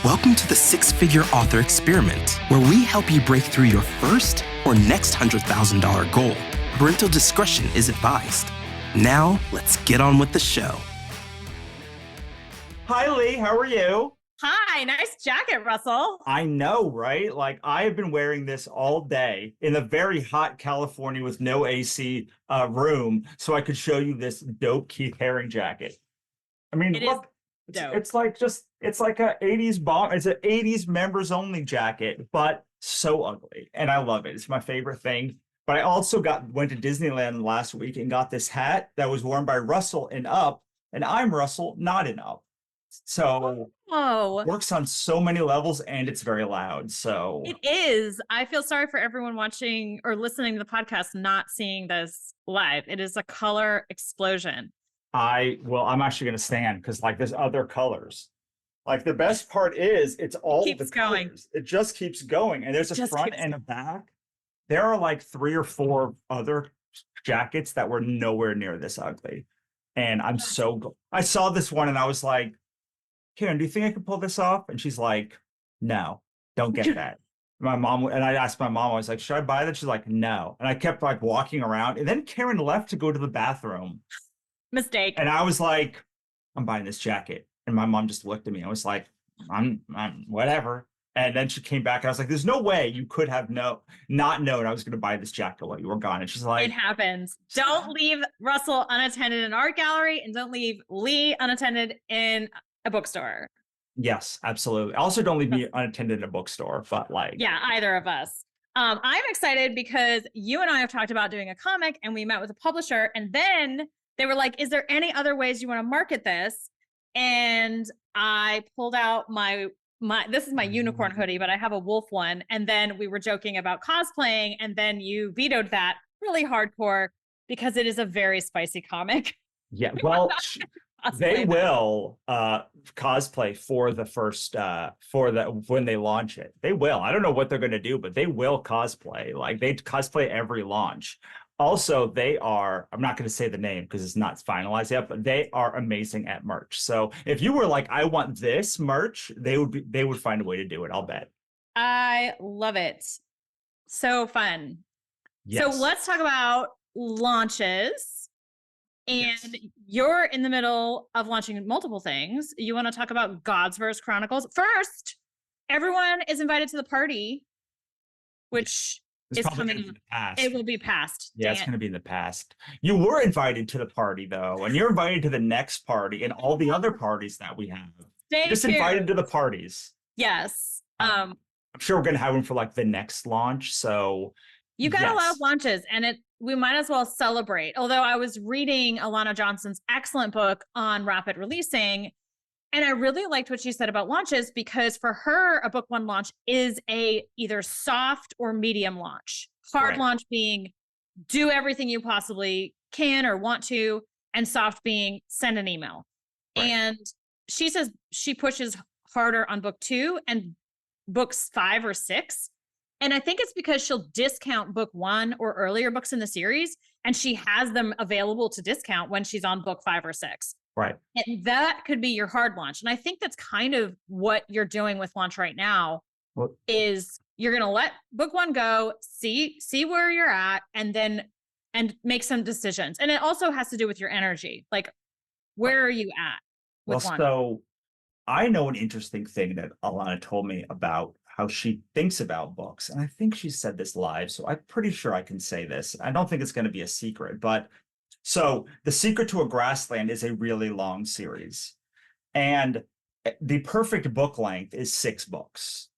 Welcome to the Six-Figure Author Experiment, where we help you break through your first or next $100,000 goal. Parental discretion is advised. Now, let's get on with the show. Hi, Lee. How are you? Hi, nice jacket, Russell. I know, right? Like, I have been wearing this all day in a very hot California with no AC room, so I could show you this dope Keith Haring jacket. I mean, It look, is dope. it's like a 80s bomb. It's an 80s members only jacket, but so ugly. And I love it. It's my favorite thing. But I also went to Disneyland last week and got this hat that was worn by Russell in Up, and I'm Russell, not in Up. So works on so many levels, and it's very loud. So it is. I feel sorry for everyone watching or listening to the podcast not seeing this live. It is a color explosion. I'm actually going to stand because like there's other colors. Like the best part is it's all Keeps the going. colors. It just keeps going, and there's a front and a back. There are like 3 or 4 other jackets that were nowhere near this ugly, and I saw this one and I was like, Karen, do you think I could pull this off? And she's like, no, don't get that. I asked my mom, I was like, should I buy that? She's like, no. And I kept like walking around. And then Karen left to go to the bathroom. Mistake. And I was like, I'm buying this jacket. And my mom just looked at me. I was like, I'm whatever. And then she came back and I was like, there's no way you could have not known I was going to buy this jacket while you were gone. And she's like, it happens. Don't leave Russell unattended in an art gallery, and don't leave Lee unattended in a bookstore. Yes, absolutely. Also, don't leave me unattended in a bookstore, but like, yeah, either of us. I'm excited because you and I have talked about doing a comic, and we met with a publisher, and then they were like, is there any other ways you want to market this? And I pulled out my this is my unicorn hoodie, but I have a wolf one. And then we were joking about cosplaying, and then you vetoed that really hardcore because it is a very spicy comic. Yeah, well, they will cosplay for the first when they launch it. They will. I don't know what they're going to do, but they will cosplay. Like they cosplay every launch. Also, they are, I'm not going to say the name because it's not finalized yet, but they are amazing at merch. So if you were like, I want this merch, they would find a way to do it, I'll bet. I love it. So fun. Yes. So let's talk about launches. And you're in the middle of launching multiple things. You want to talk about God's Verse Chronicles. First, everyone is invited to the party, which is coming in the past. It will be past. Yeah, it's going to be in the past. You were invited to the party, though, and you're invited to the next party and all the other parties that we have. Just invited to the parties. Yes. I'm sure we're going to have them for like the next launch. So you got a lot of launches, and we might as well celebrate. Although I was reading Alana Johnson's excellent book on rapid releasing, and I really liked what she said about launches, because for her, a book one launch is a either soft or medium launch. Hard launch being do everything you possibly can or want to, and soft being send an email. Right. And she says she pushes harder on book 2 and books 5 or 6. And I think it's because she'll discount book 1 or earlier books in the series, and she has them available to discount when she's on book 5 or 6. Right. And that could be your hard launch. And I think that's kind of what you're doing with launch right now, is you're going to let book 1 go, see where you're at, and make some decisions. And it also has to do with your energy. Like, where are you at with one? So I know an interesting thing that Alana told me about how she thinks about books. And I think she said this live, so I'm pretty sure I can say this. I don't think it's going to be a secret, but so The Secret to a Grassland is a really long series. And the perfect book length is 6 books.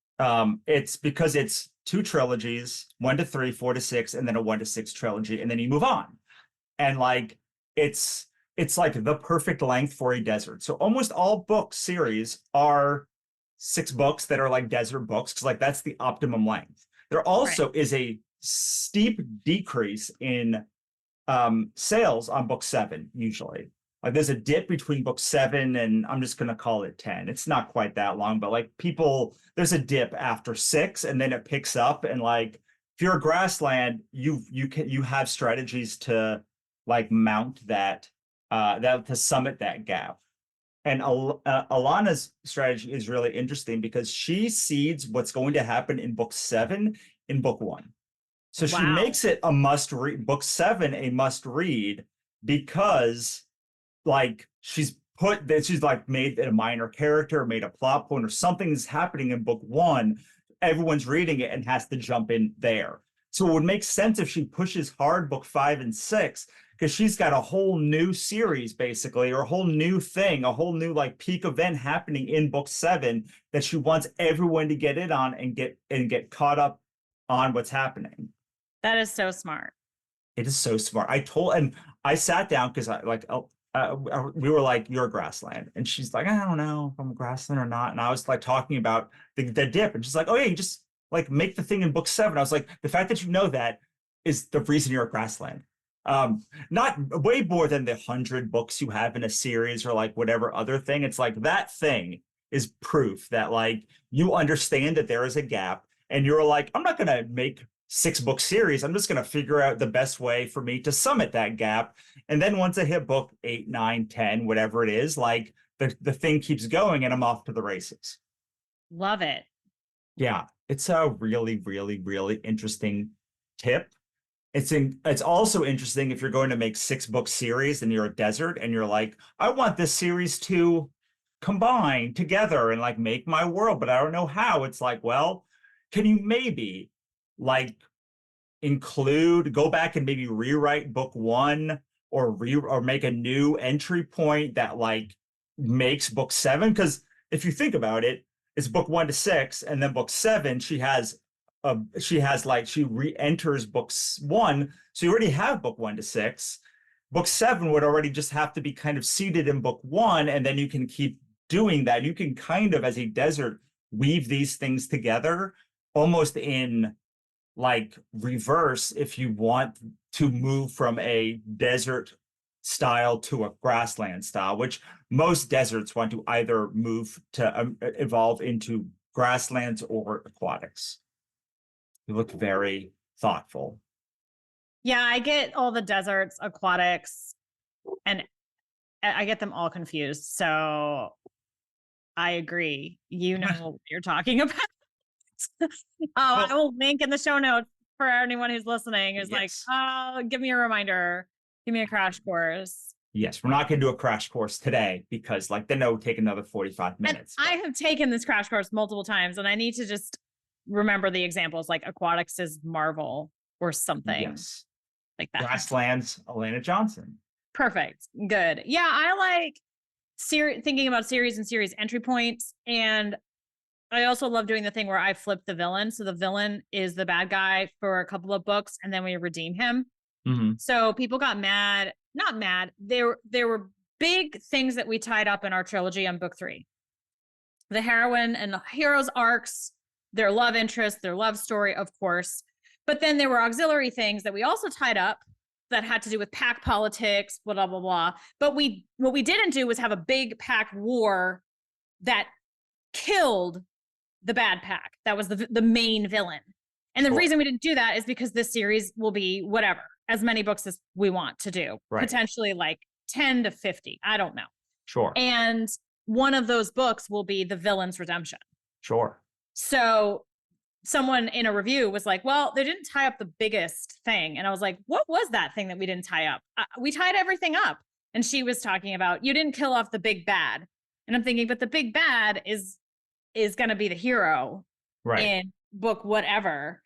It's because it's 2 trilogies, 1 to 3, 4 to 6, and then a 1 to 6 trilogy, and then you move on. And like, it's like the perfect length for a desert. So almost all book series are 6 books that are like desert books, because like that's the optimum length. There also is a steep decrease in sales on book 7 usually. Like there's a dip between book 7 and I'm just going to call it 10. It's not quite that long, but like there's a dip after 6 and then it picks up. And like if you're a Grassland, you have strategies to like mount that to summit that gap. And Alana's strategy is really interesting because she seeds what's going to happen in book 7 in book 1. So she Wow. makes it a must read, book 7 a must read, because like she's like made it a minor character, made a plot point, or something is happening in book 1. Everyone's reading it and has to jump in there. So it would make sense if she pushes hard book 5 and 6, because she's got a whole new series basically, or a whole new thing, a whole new like peak event happening in book 7 that she wants everyone to get in on and get caught up on what's happening. That is so smart. It is so smart. I sat down because we were like, you're a grassland. And she's like, I don't know if I'm a grassland or not. And I was like talking about the dip. And she's like, oh yeah, you just like make the thing in book 7. I was like, the fact that you know that is the reason you're a grassland. Not way more than the 100 books you have in a series or like whatever other thing. It's like that thing is proof that like you understand that there is a gap, and you're like, I'm not going to make 6-book series. I'm just going to figure out the best way for me to summit that gap. And then once I hit book 8, 9, 10, whatever it is, like the thing keeps going and I'm off to the races. Love it. Yeah, it's a really, really, really interesting tip. It's also interesting if you're going to make 6-book series and you're a desert and you're like, I want this series to combine together and like make my world, but I don't know how. It's like, well, can you maybe like go back and maybe rewrite book 1 or make a new entry point that like makes book 7? Because if you think about it, it's book 1 to 6, and then book 7 she re-enters books 1, so you already have book 1 to 6. Book 7 would already just have to be kind of seated in book 1, and then you can keep doing that. You can kind of, as a desert, weave these things together almost in like reverse if you want to move from a desert style to a grassland style, which most deserts want to either move to evolve into grasslands or aquatics. You look very thoughtful. Yeah, I get all the deserts, aquatics, and I get them all confused. So I agree. You know what you're talking about. I will link in the show notes for anyone who's listening. Is like, oh, give me a reminder. Give me a crash course. Yes, we're not going to do a crash course today because like then it would take another 45 minutes. I have taken this crash course multiple times, and I need to just remember the examples, like aquatics is Marvel or something. Yes. Like that. Grasslands, Elena Johnson. Perfect. Good. Yeah, I like thinking about series and series entry points. And I also love doing the thing where I flip the villain. So the villain is the bad guy for a couple of books, and then we redeem him. Mm-hmm. So people got mad, not mad. There were big things that we tied up in our trilogy on book 3. The heroine and the hero's arcs, their love interest, their love story, of course. But then there were auxiliary things that we also tied up that had to do with pack politics, blah, blah, blah. But what we didn't do was have a big pack war that killed the bad pack. That was the main villain. And the reason we didn't do that is because this series will be whatever, as many books as we want to do, potentially like 10 to 50. I don't know. Sure. And one of those books will be the villain's redemption. Sure. So someone in a review was like, well, they didn't tie up the biggest thing. And I was like, what was that thing that we didn't tie up? We tied everything up. And she was talking about, you didn't kill off the big bad. And I'm thinking, but the big bad is going to be the hero in book whatever.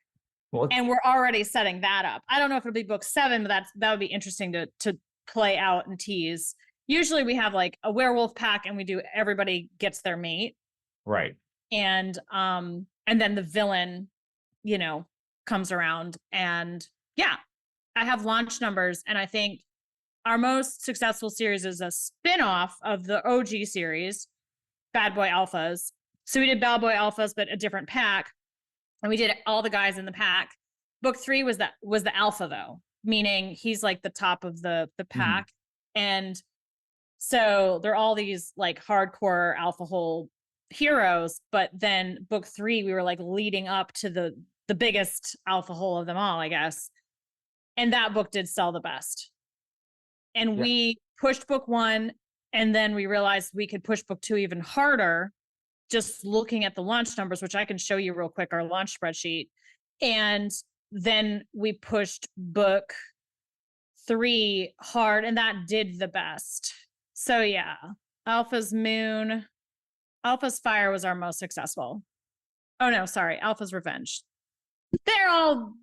Well, and we're already setting that up. I don't know if it'll be book 7, but that would be interesting to play out and tease. Usually we have like a werewolf pack and we do everybody gets their mate. Right. And then the villain, comes around. And yeah, I have launch numbers. And I think our most successful series is a spin-off of the OG series, Bad Boy Alphas. So we did Bad Boy Alphas, but a different pack. And we did all the guys in the pack. Book 3 was the alpha though, meaning he's like the top of the pack. And so they're all these like hardcore alpha hole heroes. But then book 3, we were like leading up to the biggest alpha hole of them all, I guess. And that book did sell the best. And we pushed book 1 And then we realized we could push book 2 even harder, just looking at the launch numbers, which I can show you real quick, our launch spreadsheet. And then we pushed book 3 hard, and that did the best. So yeah, Alpha's Fire was our most successful. Oh no, sorry, Alpha's Revenge. They're all,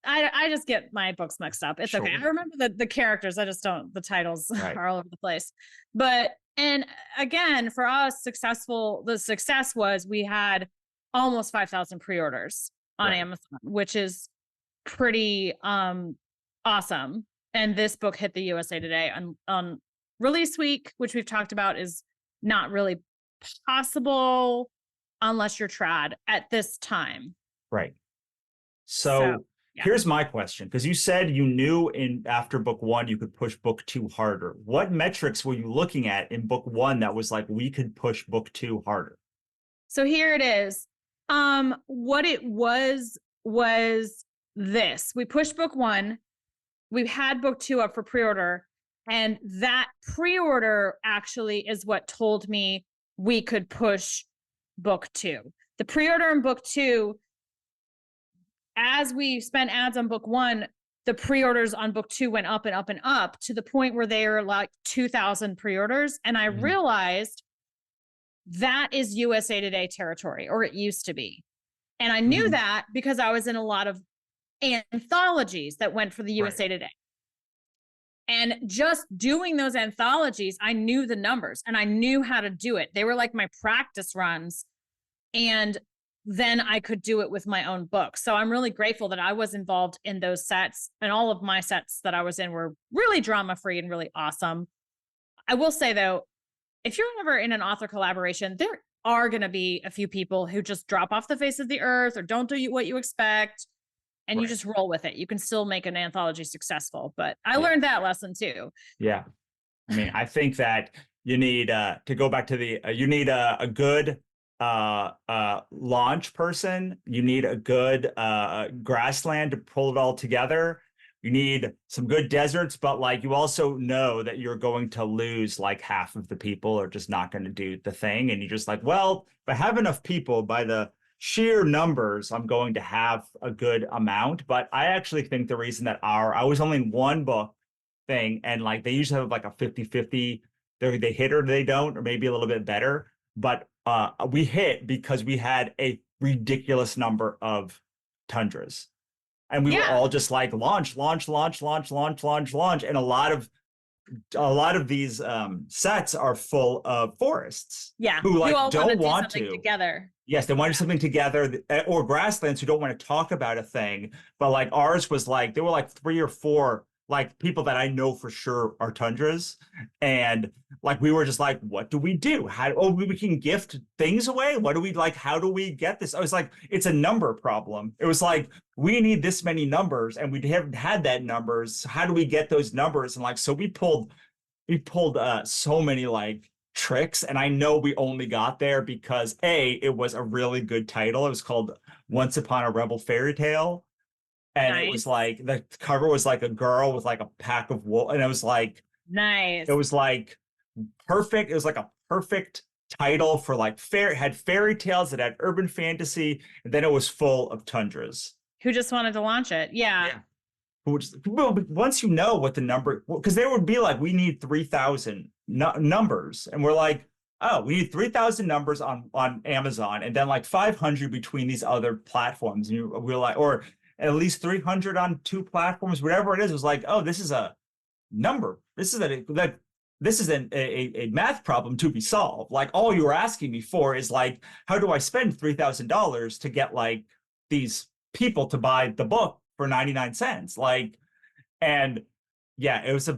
I just get my books mixed up. It's okay. I remember the characters. I just don't, the titles are all over the place. But, and again, for us, the success was we had almost 5,000 pre-orders on Amazon, which is pretty awesome. And this book hit the USA Today on release week, which we've talked about is not really possible unless you're trad at this time. Right. So here's my question, because you said you knew after book 1 you could push book 2 harder. What metrics were you looking at in book 1 that was like we could push book 2 harder? So here it is. What it was this. We pushed book 1. We had book 2 up for pre-order, and that pre-order actually is what told me we could push book 2. The pre-order in book 2, as we spent ads on book 1, the pre-orders on book 2 went up and up and up to the point where they were like 2,000 pre-orders. And I realized that is USA Today territory, or it used to be. And I knew that because I was in a lot of anthologies that went for the USA Today. And just doing those anthologies, I knew the numbers and I knew how to do it. They were like my practice runs. And then I could do it with my own book. So I'm really grateful that I was involved in those sets, and all of my sets that I was in were really drama-free and really awesome. I will say though, if you're ever in an author collaboration, there are going to be a few people who just drop off the face of the earth or don't do what you expect, and you just roll with it. You can still make an anthology successful, but I learned that lesson too. Yeah. I mean, I think that you need to go back to you need a good launch person. You need a good grassland to pull it all together. You need some good deserts, but like you also know that you're going to lose like half of the people are just not going to do the thing. And you're just like, well, if I have enough people by the sheer numbers, I'm going to have a good amount. But I actually think the reason that I was only in one book thing, and like they usually have like a 50-50, they hit or they don't, or maybe a little bit better. But we hit because we had a ridiculous number of tundras. And we were all just like launch. And a lot of these sets are full of forests. Yeah. Who like don't want to together. Yes, they want to do something together, or grasslands who don't want to talk about a thing. But like ours was like, there were like 3 or 4 like people that I know for sure are tundras. And like, we were just like, what do we do? We can gift things away. What do we like? How do we get this? I was like, it's a number problem. It was like, we need this many numbers and we haven't had that numbers. How do we get those numbers? And like, so we pulled so many like tricks. And I know we only got there because it was a really good title. It was called Once Upon a Rebel Fairy Tale. And It was like, the cover was like a girl with like a pack of wolves. And it was like, nice. It was like perfect. It was like a perfect title for like it had fairy tales, it had urban fantasy, and then it was full of tundras. Who just wanted to launch it. Yeah. Well, once you know what the number, because they would be like, we need 3,000 numbers. And we're like, oh, we need 3,000 numbers on Amazon, and then like 500 between these other platforms. And we're like, or at least 300 on 2 platforms, whatever it is. It was like, oh, this is a number. This is a math problem to be solved. Like, all you were asking me for is like, how do I spend $3,000 to get like these people to buy the book for 99 cents? Like, and yeah, it was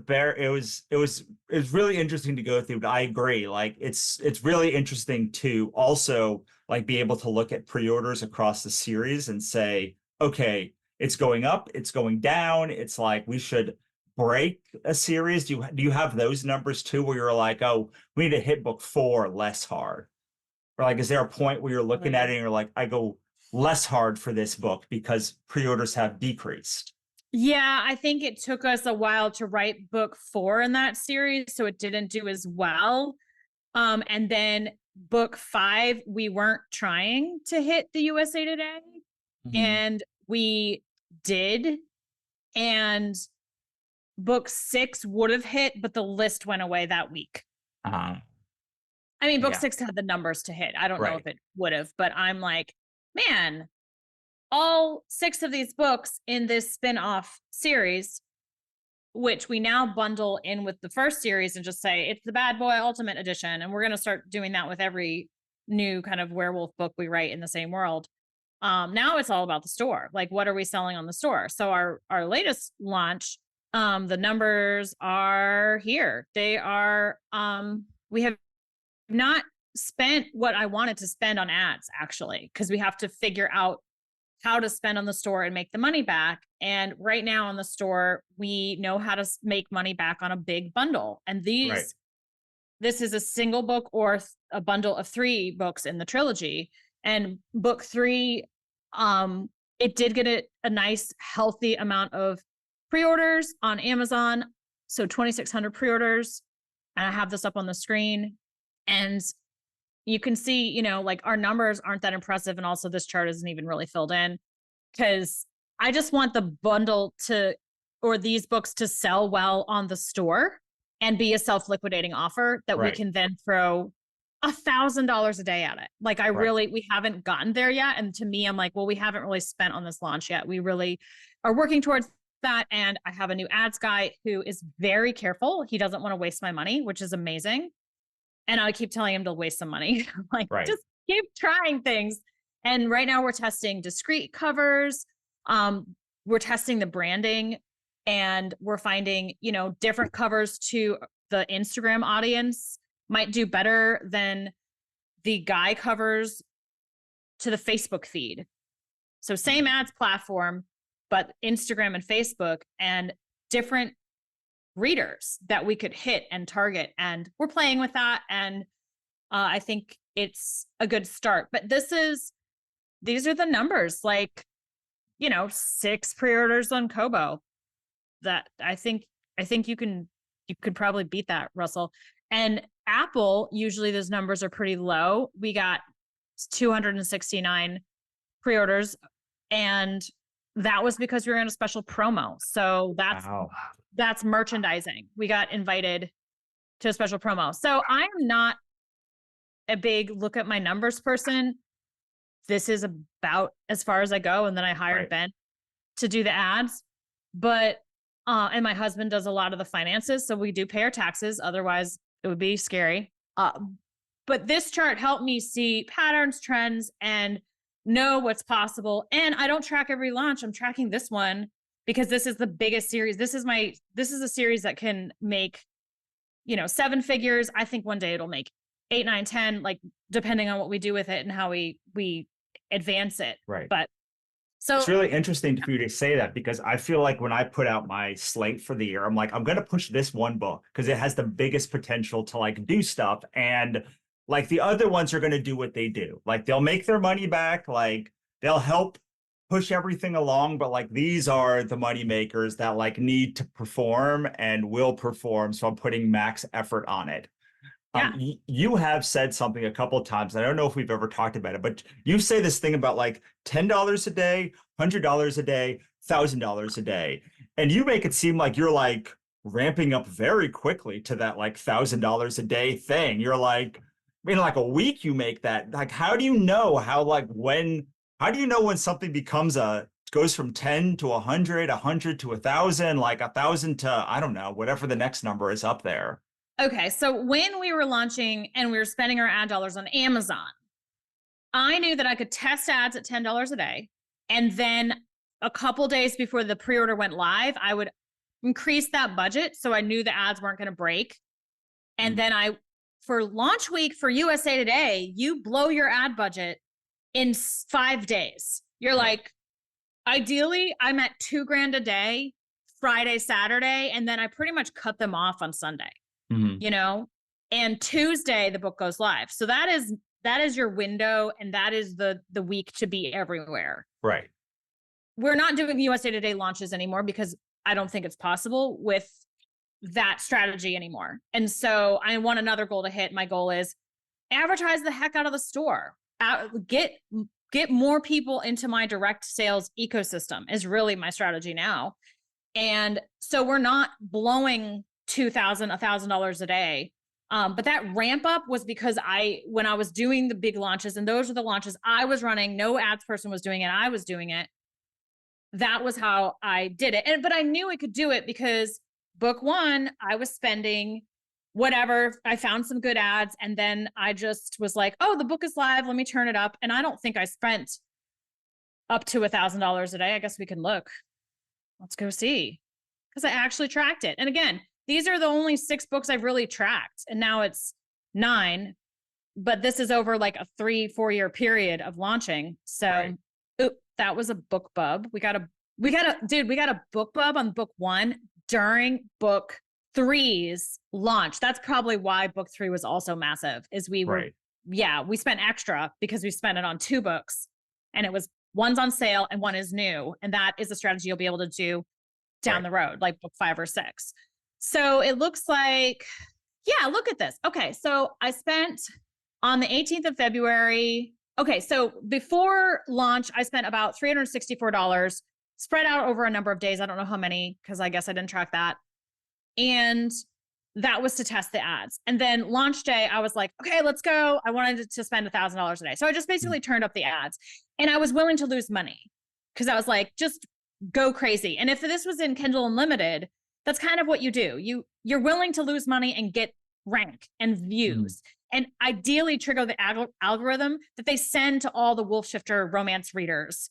really interesting to go through. But I agree. Like, it's really interesting to also like be able to look at pre-orders across the series and say, okay, it's going up, it's going down. It's like, we should break a series. Do you have those numbers too, where you're like, oh, we need to hit book 4 less hard? Or like, is there a point where you're looking at it and you're like, I go less hard for this book because pre-orders have decreased? Yeah, I think it took us a while to write book 4 in that series, so it didn't do as well. And then book 5, we weren't trying to hit the USA Today, and we did. And book 6 would have hit, but the list went away that week. Uh-huh. I mean, book Yeah. 6 had the numbers to hit. I don't know Right. if it would have, but I'm like, man, all 6 of these books in this spin-off series, which we now bundle in with the first series and just say it's the Bad Boy Ultimate Edition. And we're going to start doing that with every new kind of werewolf book we write in the same world. Now it's all about the store. Like, what are we selling on the store? So our latest launch, the numbers are here. They are, we have not spent what I wanted to spend on ads, actually, because we have to figure out how to spend on the store and make the money back. And right now on the store, we know how to make money back on a big bundle. And this is a single book or a bundle of 3 books in the trilogy. And book 3, it did get a nice, healthy amount of pre-orders on Amazon. So 2,600 pre-orders. And I have this up on the screen. And you can see, you know, like our numbers aren't that impressive. And also this chart isn't even really filled in because I just want the bundle or these books to sell well on the store and be a self-liquidating offer that we can then throw $1,000 a day at it. Like we haven't gotten there yet. And to me, I'm like, well, we haven't really spent on this launch yet. We really are working towards that. And I have a new ads guy who is very careful. He doesn't want to waste my money, which is amazing. And I keep telling him to waste some money. Like, just keep trying things. And right now we're testing discrete covers. We're testing the branding, and we're finding, you know, different covers to the Instagram audience might do better than the guy covers to the Facebook feed. So same ads platform, but Instagram and Facebook, and different readers that we could hit and target. And we're playing with that. And I think it's a good start. But these are the numbers, like, you know, 6 pre-orders on Kobo. That I think you could probably beat that, Russell. And Apple, usually those numbers are pretty low. We got 269 pre-orders, and that was because we were in a special promo. So that's merchandising. We got invited to a special promo. So I'm not a big look at my numbers person. This is about as far as I go. And then I hired Ben to do the ads, but, and my husband does a lot of the finances. So we do pay our taxes. Otherwise it would be scary. But this chart helped me see patterns, trends, and know what's possible. And I don't track every launch. I'm tracking this one because this is the biggest series. This is a series that can make, you know, 7 figures. I think one day it'll make 8, 9, 10, like depending on what we do with it and how we advance it. Right. But so it's really interesting for you to say that, because I feel like when I put out my slate for the year, I'm like, I'm going to push this one book because it has the biggest potential to like do stuff. And like the other ones are going to do what they do. Like they'll make their money back. Like they'll help push everything along. But like these are the money makers that like need to perform and will perform. So I'm putting max effort on it. Yeah. You have said something a couple of times. I don't know if we've ever talked about it, but you say this thing about like $10 a day, $100 a day, $1,000 a day. And you make it seem like you're like ramping up very quickly to that like $1,000 a day thing. You're like, in like a week you make that. Like, how do you know how when something goes from 10 to 100, 100 to 1,000, like 1,000 to, I don't know, whatever the next number is up there? Okay, so when we were launching and we were spending our ad dollars on Amazon, I knew that I could test ads at $10 a day. And then a couple days before the pre-order went live, I would increase that budget. So I knew the ads weren't going to break. And then for launch week for USA Today, you blow your ad budget in 5 days. You're like, ideally, I'm at $2,000 a day, Friday, Saturday, and then I pretty much cut them off on Sunday. You know, and Tuesday the book goes live. So that is your window, and that is the week to be everywhere. Right. we're not doing USA Today launches anymore because I don't think it's possible with that strategy anymore. And so I want another goal to hit. My goal is advertise the heck out of the store. Get more people into my direct sales ecosystem is really my strategy now. And so we're not blowing $1,000 a day. But that ramp up was because when I was doing the big launches, and those are the launches I was running, no ads person was doing it, I was doing it. That was how I did it. But I knew I could do it because book one, I was spending whatever. I found some good ads. And then I just was like, oh, the book is live. Let me turn it up. And I don't think I spent up to $1,000 a day. I guess we can look. Let's go see. Because I actually tracked it. And again, these are the only 6 books I've really tracked. And now it's 9. But this is over like a 3-4 year period of launching. So right. That was a book bub. We got a book bub on book 1 during book 3's launch. That's probably why book 3 was also massive, is we spent extra because we spent it on 2 books, and it was one's on sale and one is new. And that is a strategy you'll be able to do down the road, like book 5 or 6. So it looks like, yeah, look at this. Okay. So I spent on the 18th of February. Okay. So before launch, I spent about $364 spread out over a number of days. I don't know how many, because I guess I didn't track that. And that was to test the ads. And then launch day, I was like, okay, let's go. I wanted to spend $1,000 a day. So I just basically turned up the ads, and I was willing to lose money because I was like, just go crazy. And if this was in Kindle Unlimited, that's kind of what you do. You're willing to lose money and get rank and views, and ideally trigger the algorithm that they send to all the Wolf Shifter romance readers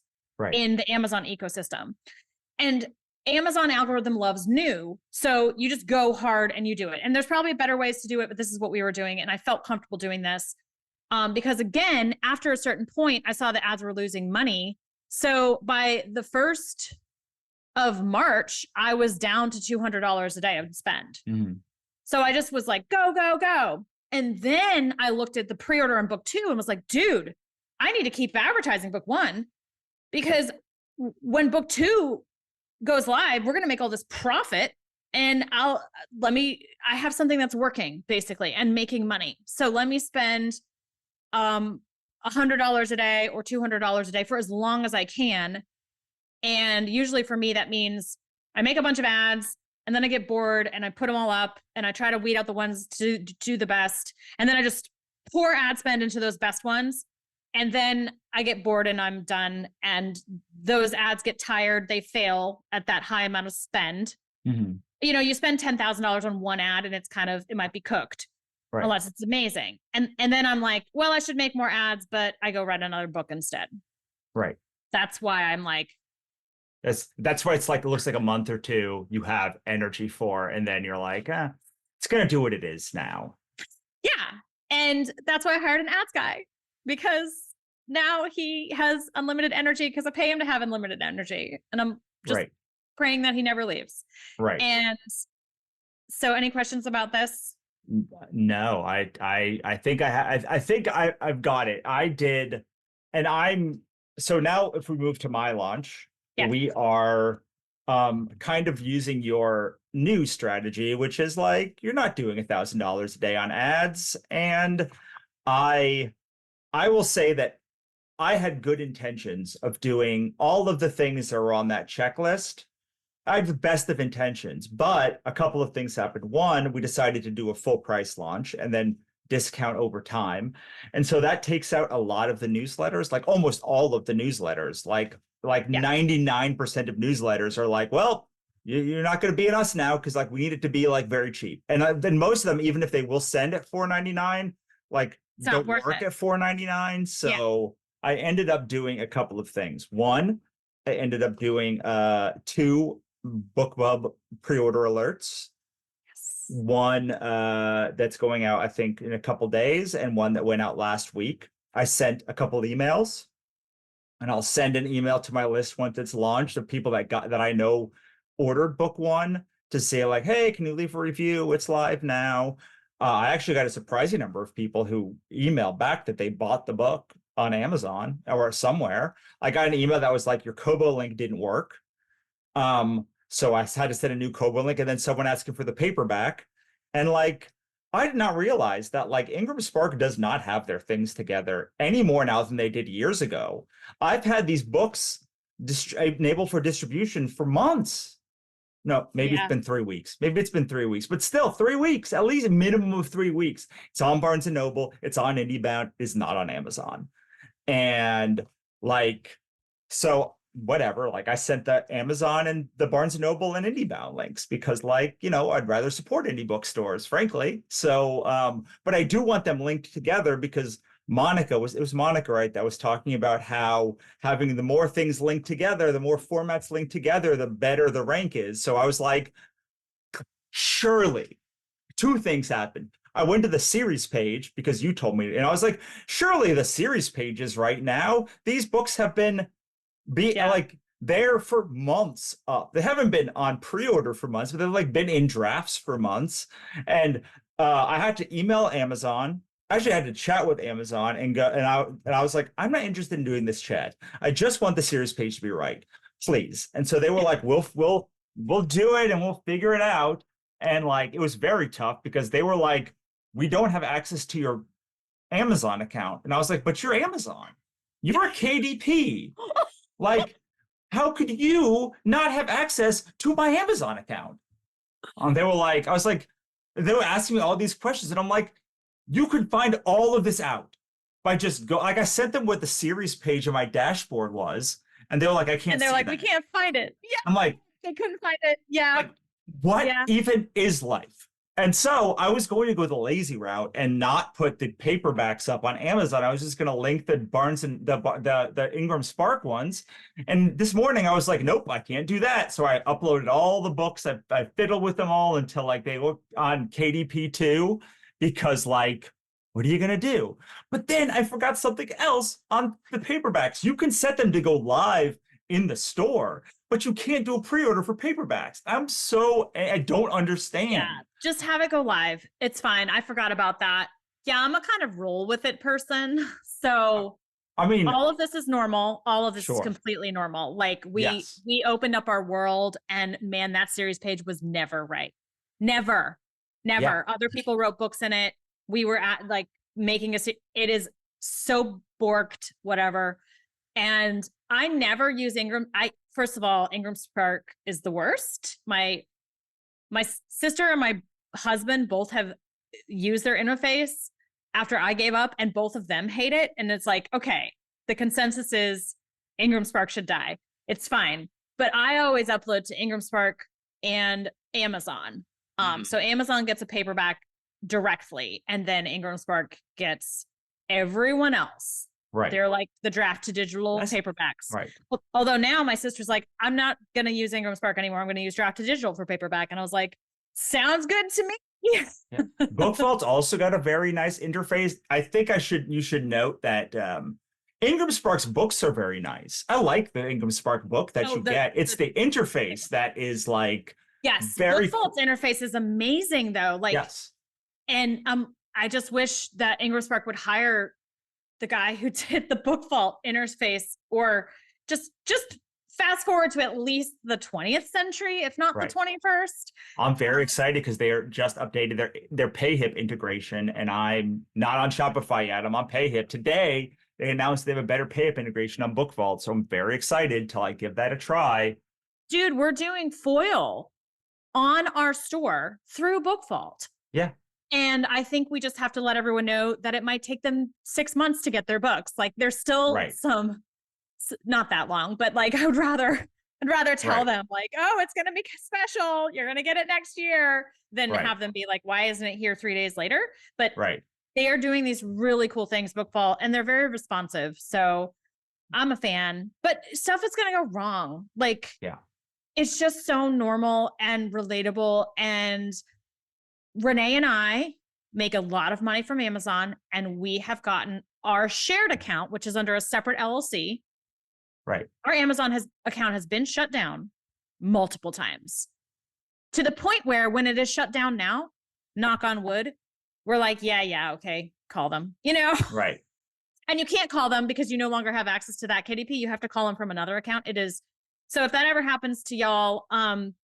in the Amazon ecosystem. And Amazon algorithm loves new. So you just go hard and you do it. And there's probably better ways to do it, but this is what we were doing. And I felt comfortable doing this because again, after a certain point, I saw the ads were losing money. So by the 1st of March, I was down to $200 a day I would spend. So I just was like, go, go, go. And then I looked at the pre-order on book 2 and was like, dude, I need to keep advertising book 1 because when book 2 goes live, we're going to make all this profit, and I have something that's working basically and making money. So let me spend $100 a day or $200 a day for as long as I can. And usually for me, that means I make a bunch of ads and then I get bored and I put them all up and I try to weed out the ones to do the best. And then I just pour ad spend into those best ones. And then I get bored and I'm done. And those ads get tired. They fail at that high amount of spend. You know, you spend $10,000 on one ad and it might be cooked unless it's amazing. And then I'm like, well, I should make more ads, but I go write another book instead. Right. That's why I'm like, that's why it's like, it looks like a month or 2 you have energy for, and then you're like, it's going to do what it is now. Yeah. And that's why I hired an ads guy, because now he has unlimited energy because I pay him to have unlimited energy. And I'm just praying that he never leaves. Right. And so any questions about this? No, I think I've got it. I did. And so now if we move to my launch, we are kind of using your new strategy, which is like, you're not doing $1,000 a day on ads. And I will say that I had good intentions of doing all of the things that were on that checklist. I have the best of intentions, but a couple of things happened. One, we decided to do a full price launch and then discount over time. And so that takes out a lot of the newsletters, like almost all of the newsletters, like 99% of newsletters are like, well, you're not going to be in us now because like we need it to be like very cheap. And then most of them, even if they will send at $4.99, like don't work at $4.99. So I ended up doing a couple of things. One, I ended up doing 2 BookBub pre-order alerts. One that's going out, I think, in a couple days, and one that went out last week. I sent a couple of emails, and I'll send an email to my list once it's launched of people that I know ordered book 1 to say like, hey, can you leave a review? It's live now. I actually got a surprising number of people who emailed back that they bought the book on Amazon or somewhere. I got an email that was like, your Kobo link didn't work. So I had to send a new Kobo link, and then someone asking for the paperback. And like, I did not realize that like Ingram Spark does not have their things together any more now than they did years ago. I've had these books enabled for distribution for months. No, maybe it's been 3 weeks. Maybe it's been 3 weeks, but still 3 weeks, at least a minimum of 3 weeks. It's on Barnes and Noble. It's on IndieBound. It's not on Amazon. And like, so whatever, like I sent the Amazon and the Barnes and Noble and IndieBound links because like, you know, I'd rather support indie bookstores, frankly. So, but I do want them linked together because it was Monica, right, that was talking about how having the more things linked together, the more formats linked together, the better the rank is. So I was like, surely two things happened. I went to the series page because you told me, and I was like, surely the series pages right now, these books have been like there for months up. They haven't been on pre-order for months, but they've like been in drafts for months. And I had to email Amazon. Actually, I had to chat with Amazon and I was like, I'm not interested in doing this chat. I just want the series page to be right, please. And so they were like, we'll do it and we'll figure it out. And like, it was very tough because they were like, we don't have access to your Amazon account. And I was like, but you're Amazon. You're a KDP. Like, how could you not have access to my Amazon account? They were like, they were asking me all these questions. And I'm like, you could find all of this out by just like I sent them what the series page of my dashboard was. And they were like, I can't. And they're like, we can't find it. Yeah. I'm like, they couldn't find it. Yeah. Like, what even is life? And so I was going to go the lazy route and not put the paperbacks up on Amazon. I was just going to link the Barnes and the Ingram Spark ones. And this morning I was like, nope, I can't do that. So I uploaded all the books. I fiddled with them all until like they were on KDP2 because like, what are you going to do? But then I forgot something else on the paperbacks. You can set them to go live in the store, but you can't do a pre-order for paperbacks. I don't understand. Yeah, just have it go live. It's fine. I forgot about that. Yeah, I'm a kind of roll with it person. So I mean, all of this is normal. All of this is completely normal. Like we opened up our world and man, that series page was never right. Never. Yeah. Other people wrote books in it. We were at like making it is so borked, whatever. And I never use Ingram. First of all, Ingram Spark is the worst. My sister and my husband both have used their interface after I gave up, and both of them hate it. And it's like, okay, the consensus is Ingram Spark should die. It's fine. But I always upload to Ingram Spark and Amazon. So Amazon gets a paperback directly, and then Ingram Spark gets everyone else. Right. They're like the draft to digital paperbacks. Right. Although now my sister's like, I'm not going to use Ingram Spark anymore. I'm going to use draft to digital for paperback. And I was like, sounds good to me. Yeah. BookVault's also got a very nice interface. I think you should note that Ingram Spark's books are very nice. I like the Ingram Spark book that you get. It's the interface that is like BookVault's interface is amazing though. Like and I just wish that Ingram Spark would hire the guy who did the BookVault interface, or just fast forward to at least the 20th century, if not the 21st. I'm very excited because they are just updated their PayHip integration, and I'm not on Shopify yet. I'm on PayHip. Today, they announced they have a better PayHip integration on BookVault, so I'm very excited to like give that a try. Dude, we're doing foil on our store through BookVault. Yeah. And I think we just have to let everyone know that it might take them 6 months to get their books. Like there's still not that long, but like I'd rather tell them like, oh, it's going to be special. You're going to get it next year than have them be like, why isn't it here 3 days later? But they are doing these really cool things, BookVault, and they're very responsive. So I'm a fan, but stuff is going to go wrong. Like, it's just so normal and relatable. And Renee and I make a lot of money from Amazon, and we have gotten our shared account, which is under a separate LLC. Right. Our Amazon account has been shut down multiple times, to the point where when it is shut down now, knock on wood, we're like, yeah, okay, call them, you know? Right. And you can't call them because you no longer have access to that KDP. You have to call them from another account. It is. So if that ever happens to y'all,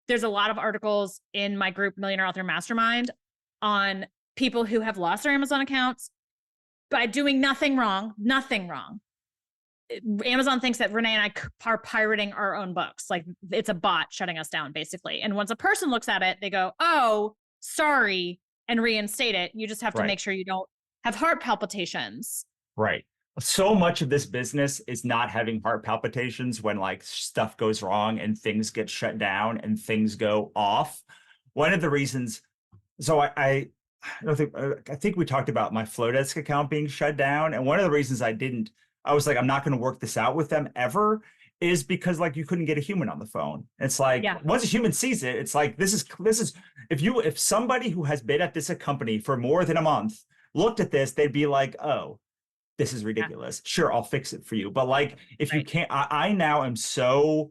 there's a lot of articles in my group, Millionaire Author Mastermind, on people who have lost their Amazon accounts by doing nothing wrong. Amazon thinks that Renee and I are pirating our own books. Like it's a bot shutting us down, basically. And once a person looks at it, they go, oh, sorry, and reinstate it. You just have to make sure you don't have heart palpitations. Right. So much of this business is not having heart palpitations when like stuff goes wrong and things get shut down and things go off. One of the reasons, so I think we talked about my Flowdesk account being shut down. And one of the reasons I was like, I'm not going to work this out with them ever, is because like you couldn't get a human on the phone. It's like once a human sees it, it's like this is if somebody who has been at this company for more than a month looked at this, they'd be like, oh, this is ridiculous. Sure, I'll fix it for you. But like, if you can't, I now am so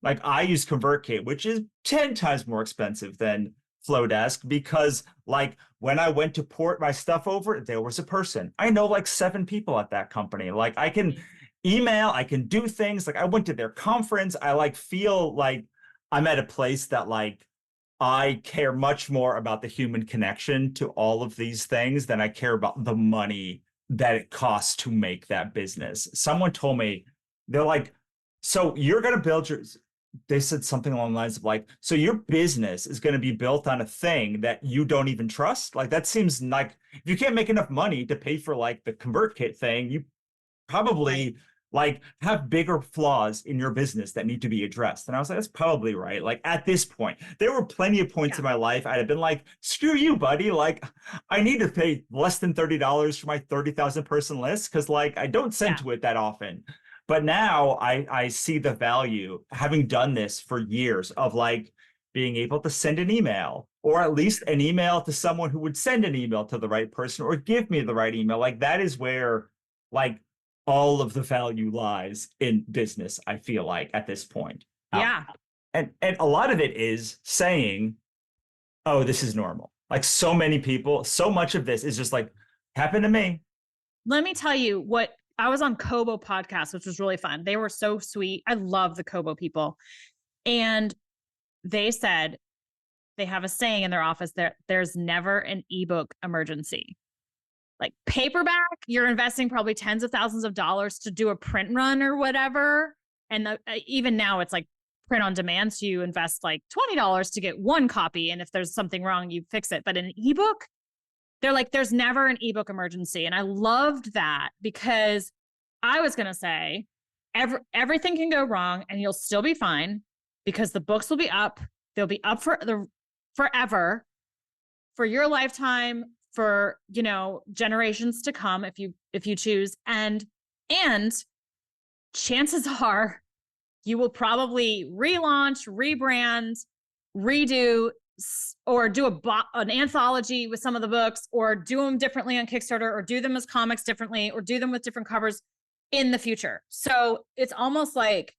like, I use ConvertKit, which is 10 times more expensive than Flowdesk, because like when I went to port my stuff over, there was a person. I know like 7 people at that company. Like I can email, I can do things. Like I went to their conference. I like feel like I'm at a place that like I care much more about the human connection to all of these things than I care about the money that it costs to make that business. Someone told me, they're like, so you're going to build they said something along the lines of like, so your business is going to be built on a thing that you don't even trust? Like, that seems like if you can't make enough money to pay for like the ConvertKit thing, you probably like have bigger flaws in your business that need to be addressed. And I was like, that's probably right. Like at this point, there were plenty of points in my life I'd have been like, screw you, buddy. Like I need to pay less than $30 for my 30,000 person list, because like I don't send to it that often. But now I see the value, having done this for years, of like being able to send an email, or at least an email to someone who would send an email to the right person or give me the right email. Like that is where like all of the value lies in business, I feel like, at this point. And a lot of it is saying, oh, this is normal. Like so many people, so much of this is just like, happened to me. Let me tell you what, I was on Kobo podcast, which was really fun. They were so sweet. I love the Kobo people. And they said they have a saying in their office that there's never an ebook emergency. Like paperback, you're investing probably tens of thousands of dollars to do a print run or whatever. And even now it's like print on demand. So you invest like $20 to get one copy. And if there's something wrong, you fix it. But an ebook, they're like, there's never an ebook emergency. And I loved that, because I was going to say everything can go wrong and you'll still be fine, because the books will be up. They'll be up forever, for your lifetime, for, you know, generations to come, if you choose. And chances are you will probably relaunch, rebrand, redo, or do an anthology with some of the books, or do them differently on Kickstarter, or do them as comics differently, or do them with different covers in the future. So it's almost like,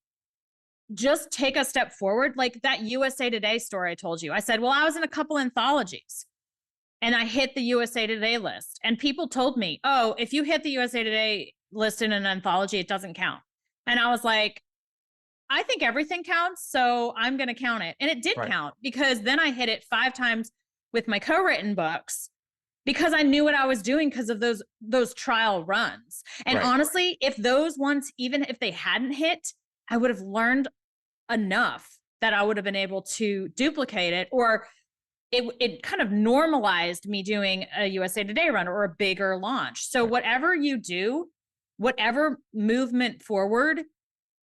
just take a step forward. Like that USA Today story I told you. I said, well, I was in a couple anthologies and I hit the USA Today list, and people told me, oh, if you hit the USA Today list in an anthology, it doesn't count. And I was like, I think everything counts, so I'm going to count it. And it did count, because then I hit it 5 times with my co-written books, because I knew what I was doing because of those trial runs. And honestly, if those ones, even if they hadn't hit, I would have learned enough that I would have been able to duplicate it, or it kind of normalized me doing a USA Today run or a bigger launch. So whatever you do, whatever movement forward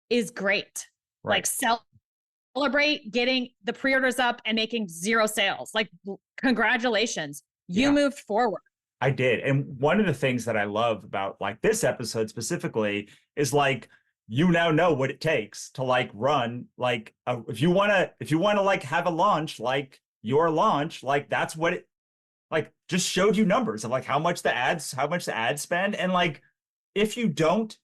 is great. Like celebrate getting the pre-orders up and making 0 sales. Like, congratulations, you moved forward. I did. And one of the things that I love about like this episode specifically is like, you now know what it takes to like run, like if you want to like have a launch, like your launch, like that's what it like just showed you numbers of like how much the ads spend. And like, if you don't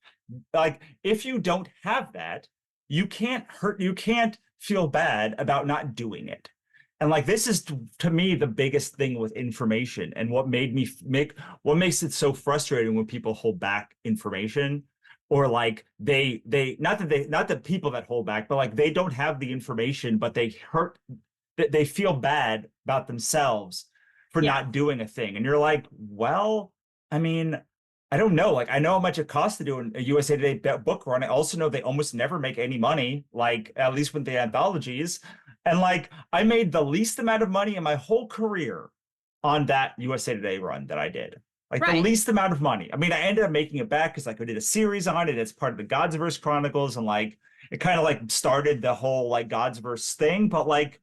have that, you can't feel bad about not doing it. And like, this is to me the biggest thing with information, and what made me what makes it so frustrating when people hold back information, or like they not the people that hold back, but like they don't have the information, but they feel bad about themselves for Yeah. not doing a thing. And you're like, well, I mean, I don't know. Like, I know how much it costs to do a USA Today book run. I also know they almost never make any money, like at least with the anthologies. And like, I made the least amount of money in my whole career on that USA Today run that I did. Like the Right. least amount of money. I mean, I ended up making it back because like I did a series on it. It's part of the Godsverse Chronicles, and like it kind of like started the whole like Godsverse thing. But like,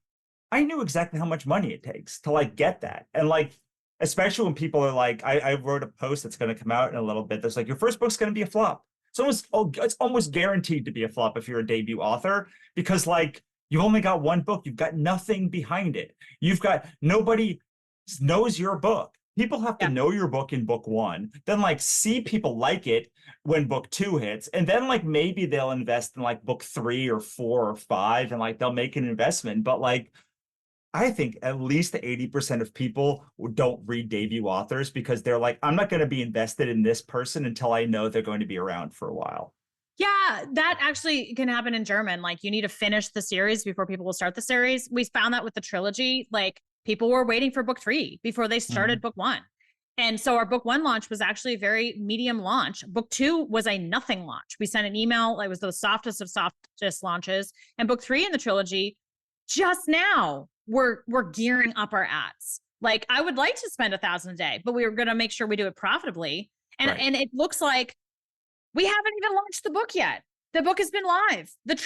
I knew exactly how much money it takes to like get that. And like, especially when people are like, I wrote a post that's going to come out in a little bit that's like, your first book's going to be a flop. It's almost guaranteed to be a flop if you're a debut author, because like you've only got one book, you've got nothing behind it. You've got nobody knows your book. People have to know your book in book one, then like see people like it when book two hits, and then like maybe they'll invest in like book 3 or 4 or 5, and like they'll make an investment. But like, I think at least 80% of people don't read debut authors because they're like, I'm not going to be invested in this person until I know they're going to be around for a while. Yeah, that actually can happen in German. Like, you need to finish the series before people will start the series. We found that with the trilogy. Like, people were waiting for book 3 before they started book 1. And so our book 1 launch was actually a very medium launch. Book 2 was a nothing launch. We sent an email. It was the softest of softest launches. And book 3 in the trilogy, just now, we're gearing up our ads. Like, I would like to spend $1,000 a day, but we were going to make sure we do it profitably. And it looks like we haven't even launched the book yet. The book has been live. The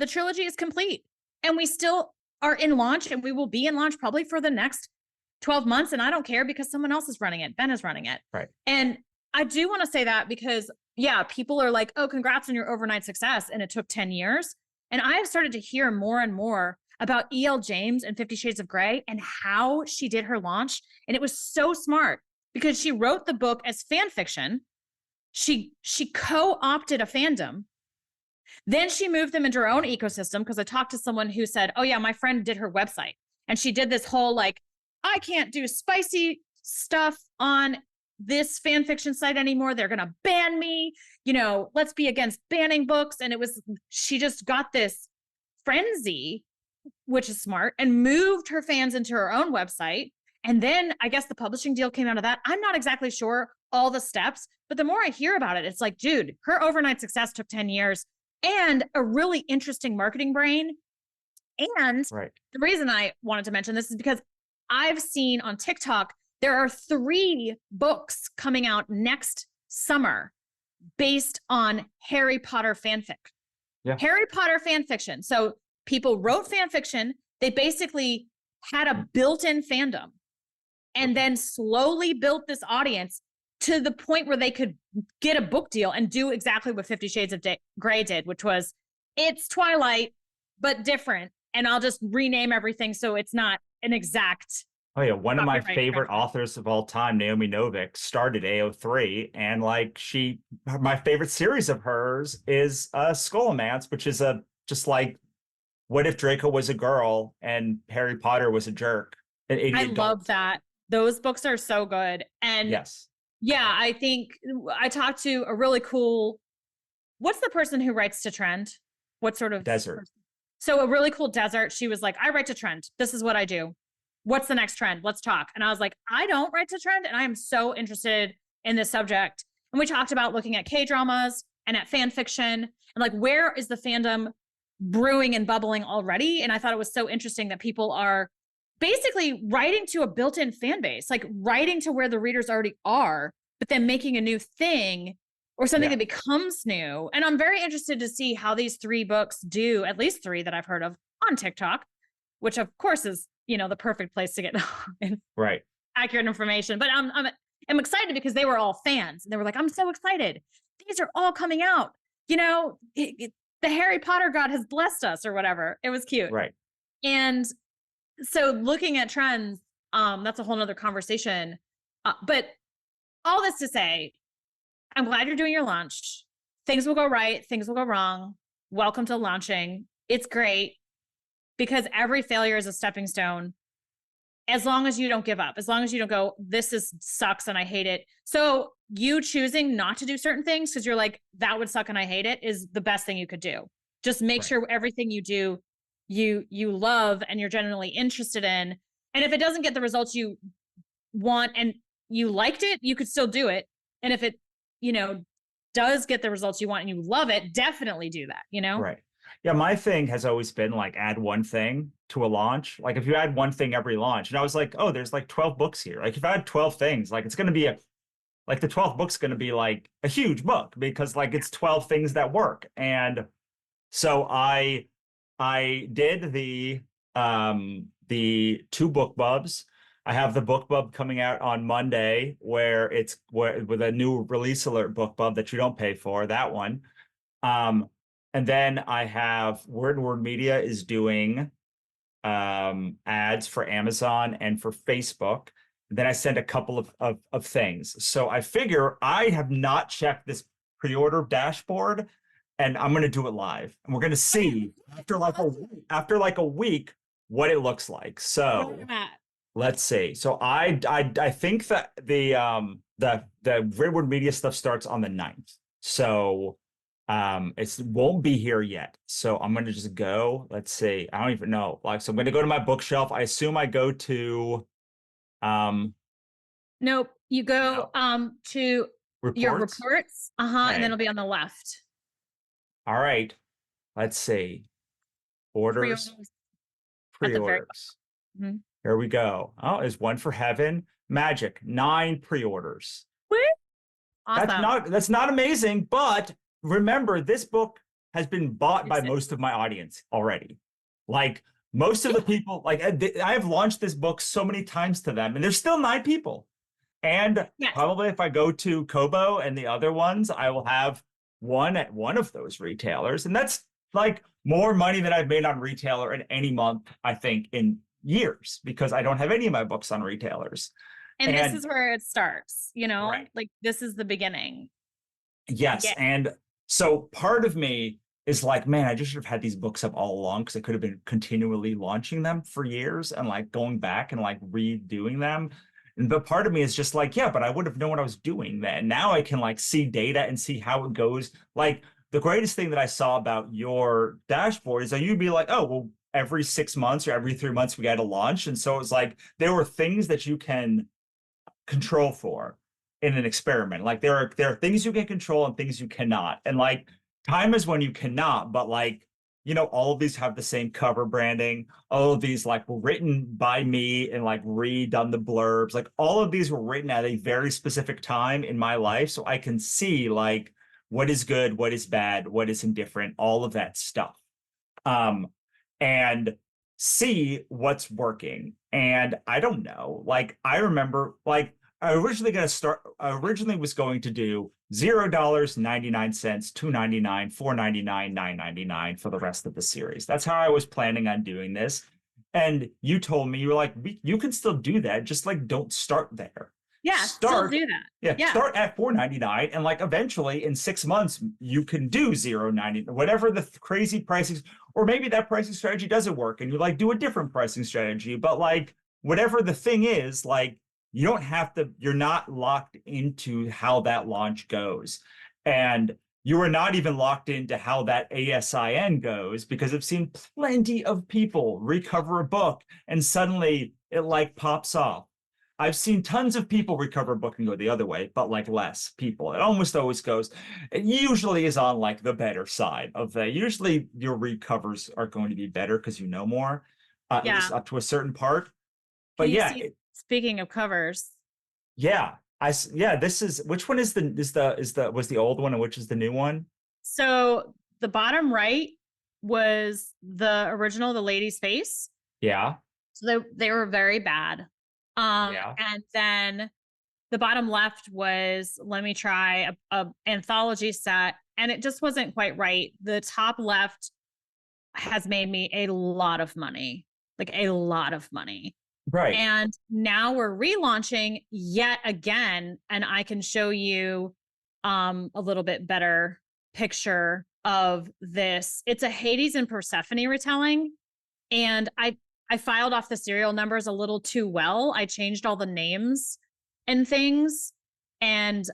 trilogy is complete, and we still are in launch, and we will be in launch probably for the next 12 months. And I don't care because someone else is running it. Ben is running it. Right. And I do want to say that because, yeah, people are like, oh, congrats on your overnight success. And it took 10 years. And I have started to hear more and more about E.L. James and 50 Shades of Grey and how she did her launch. And it was so smart because she wrote the book as fan fiction. She co-opted a fandom. Then she moved them into her own ecosystem, because I talked to someone who said, oh yeah, my friend did her website. And she did this whole like, I can't do spicy stuff on this fan fiction site anymore. They're going to ban me. You know, let's be against banning books. And she just got this frenzy, which is smart, and moved her fans into her own website. And then I guess the publishing deal came out of that. I'm not exactly sure all the steps, but the more I hear about it, it's like, dude, her overnight success took 10 years and a really interesting marketing brain. And the reason I wanted to mention this is because I've seen on TikTok, there are 3 books coming out next summer based on Harry Potter fanfic. Yeah. Harry Potter fan fiction. So people wrote fan fiction. They basically had a built-in fandom and then slowly built this audience to the point where they could get a book deal and do exactly what 50 Shades of Grey did, which was, it's Twilight, but different. And I'll just rename everything so it's not an exact. Oh yeah, one of my favorite authors of all time, Naomi Novik, started AO3, and like my favorite series of hers is Scholomance, which is just like, what if Draco was a girl and Harry Potter was a jerk? I love that. Those books are so good. And yes. Yeah, I think I talked to a really cool, what's the person who writes to trend? What sort of Desert? Person? So a really cool Desert. She was like, I write to trend. This is what I do. What's the next trend? Let's talk. And I was like, I don't write to trend, and I am so interested in this subject. And we talked about looking at K-dramas and at fan fiction, and like, where is the fandom brewing and bubbling already? And I thought it was so interesting that people are basically writing to a built-in fan base, like writing to where the readers already are, but then making a new thing or something that becomes new. And I'm very interested to see how these 3 books do, at least 3 that I've heard of on TikTok, which of course is, you know, the perfect place to get accurate information. But I'm excited because they were all fans. And they were like, I'm so excited. These are all coming out. You know, the Harry Potter God has blessed us or whatever. It was cute. Right. And so looking at trends, that's a whole nother conversation. But all this to say, I'm glad you're doing your launch. Things will go right. Things will go wrong. Welcome to launching. It's great. because every failure is a stepping stone. As long as you don't give up, as long as you don't go, sucks and I hate it. So you choosing not to do certain things because you're like, that would suck and I hate it, is the best thing you could do. Just make sure everything you do, you love and you're genuinely interested in. And if it doesn't get the results you want and you liked it, you could still do it. And if it, does get the results you want and you love it, definitely do that, Right. Yeah, my thing has always been like add one thing to a launch. Like if you add one thing every launch, and I was like, oh, there's like 12 books here. Like if I had 12 things, like it's going to be the 12th book's going to be like a huge book because like it's 12 things that work. And so I did the 2 book bubs. I have the book bub coming out on Monday with a new release alert book bub that you don't pay for, that one. And then I have Word Media is doing ads for Amazon and for Facebook. And then I send a couple of things. So I figure I have not checked this pre-order dashboard, and I'm going to do it live. And we're going to see after like a week what it looks like. So let's see. So I think that the Word Media stuff starts on the 9th. So it won't be here yet. So I'm going to just go, let's see. I don't even know. Like, so I'm going to go to my bookshelf. I assume I go to, nope. You go, to reports? Your reports. Okay. And then it'll be on the left. All right. Let's see. Orders. Pre-orders. Mm-hmm. Here we go. Oh, there's one for Heaven. Magic. 9 pre-orders. Awesome. That's not amazing, but remember, this book has been bought by most of my audience already. Like most of the people, like I have launched this book so many times to them, and there's still 9 people. And probably if I go to Kobo and the other ones, I will have one at one of those retailers. And that's like more money than I've made on retailer in any month, I think, in years, because I don't have any of my books on retailers. And this is where it starts, right. Like this is the beginning. Yes. Yeah. And so part of me is like, man, I just should have had these books up all along, because I could have been continually launching them for years and like going back and like redoing them. But part of me is just like, yeah, but I would have known what I was doing then. Now I can like see data and see how it goes. Like the greatest thing that I saw about your dashboard is that you'd be like, oh, well, every 6 months or every 3 months we got to launch. And so it's like, there were things that you can control for in an experiment. Like there are things you can control and things you cannot. And like time is when you cannot, but like, all of these have the same cover branding. All of these like were written by me and like redone the blurbs. Like all of these were written at a very specific time in my life. So I can see like what is good, what is bad, what is indifferent, all of that stuff. And see what's working. And I don't know, like, I remember like I originally was going to do $0, 99 cents, $2.99, $4.99, $9.99 for the rest of the series. That's how I was planning on doing this. And you told me, you were like, you can still do that. Just like, don't start there. Yeah, still do that. Yeah, start at $4.99, and like eventually in 6 months you can do $0.90, whatever the crazy pricing, or maybe that pricing strategy doesn't work and you like do a different pricing strategy. But like whatever the thing is, like you don't have to, you're not locked into how that launch goes. And you are not even locked into how that ASIN goes, because I've seen plenty of people recover a book and suddenly it like pops off. I've seen tons of people recover a book and go the other way, but like less people. It almost always goes, it usually is on like the better side of usually your recovers are going to be better because you know more, at least up to a certain part. But speaking of covers. Yeah. This is, which one was the old one and which is the new one? So the bottom right was the original, the lady's face. Yeah. So they were very bad. And then the bottom left was, let me try a anthology set, and it just wasn't quite right. The top left has made me a lot of money, like a lot of money. Right. And now we're relaunching yet again, and I can show you a little bit better picture of this. It's a Hades and Persephone retelling. And I filed off the serial numbers a little too well. I changed all the names and things. And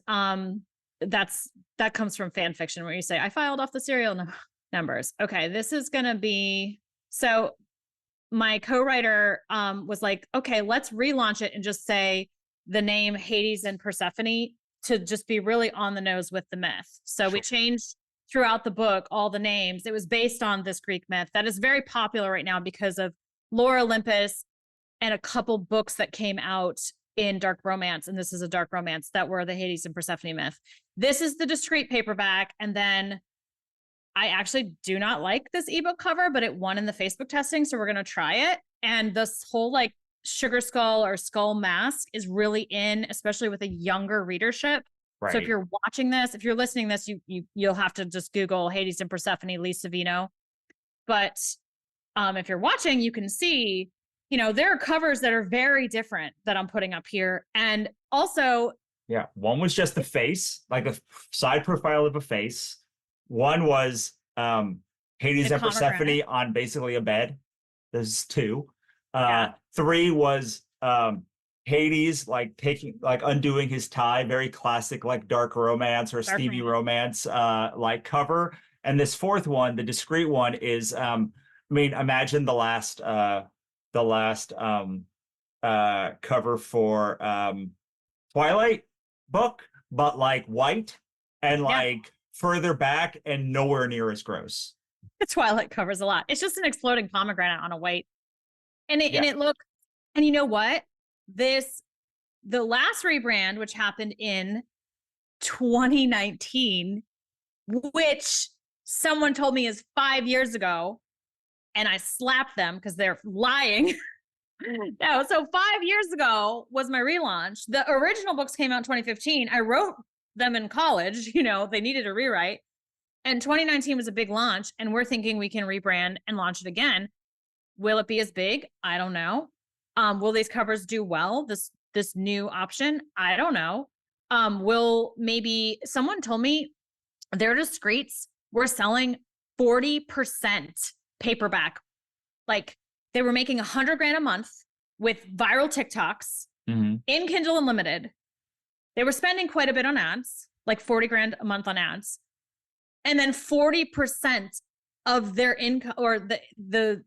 that comes from fan fiction where you say, I filed off the serial numbers. Okay, this is going to be, so my co-writer was like, okay, let's relaunch it and just say the name Hades and Persephone to just be really on the nose with the myth. So we changed throughout the book all the names. It was based on this Greek myth that is very popular right now because of Lore Olympus and a couple books that came out in dark romance. And this is a dark romance that were the Hades and Persephone myth. This is the discrete paperback. And then I actually do not like this ebook cover, but it won in the Facebook testing. So we're going to try it. And this whole like sugar skull or skull mask is really in, especially with a younger readership. Right. So if you're watching this, if you're listening to this, you'll have to just Google Hades and Persephone, Lee Savino. But if you're watching, you can see, there are covers that are very different that I'm putting up here. And also, yeah, one was just the face, like a side profile of a face. One was Hades and Persephone on basically a bed. There's 2. 3 was Hades undoing his tie, very classic like dark romance or Stevie romance like cover. And this 4th one, the discreet one, is imagine the last cover for Twilight book, but like white and like further back and nowhere near as gross. The Twilight covers a lot. It's just an exploding pomegranate on a white. And it looked, and you know what? The last rebrand, which happened in 2019, which someone told me is 5 years ago, and I slapped them because they're lying. No, so 5 years ago was my relaunch. The original books came out in 2015. I wrote them in college, they needed a rewrite. And 2019 was a big launch, and we're thinking we can rebrand and launch it again. Will it be as big? I don't know. Will these covers do well? This new option? I don't know. Will maybe someone told me their discreets were selling 40% paperback. Like they were making $100,000 a month with viral TikToks in Kindle Unlimited. They were spending quite a bit on ads, like $40,000 a month on ads. And then 40% of their income or the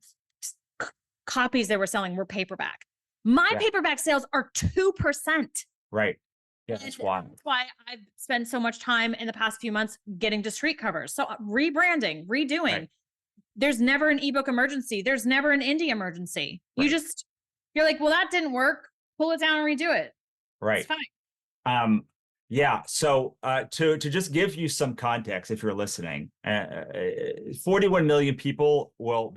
copies they were selling were paperback. My paperback sales are 2%. Right. Yeah, that's wild. That's why I've spent so much time in the past few months getting discreet covers. So rebranding, redoing. Right. There's never an ebook emergency. There's never an indie emergency. Right. You're like, well, that didn't work. Pull it down and redo it. Right. It's fine. Yeah. So to just give you some context, if you're listening, 41 million people will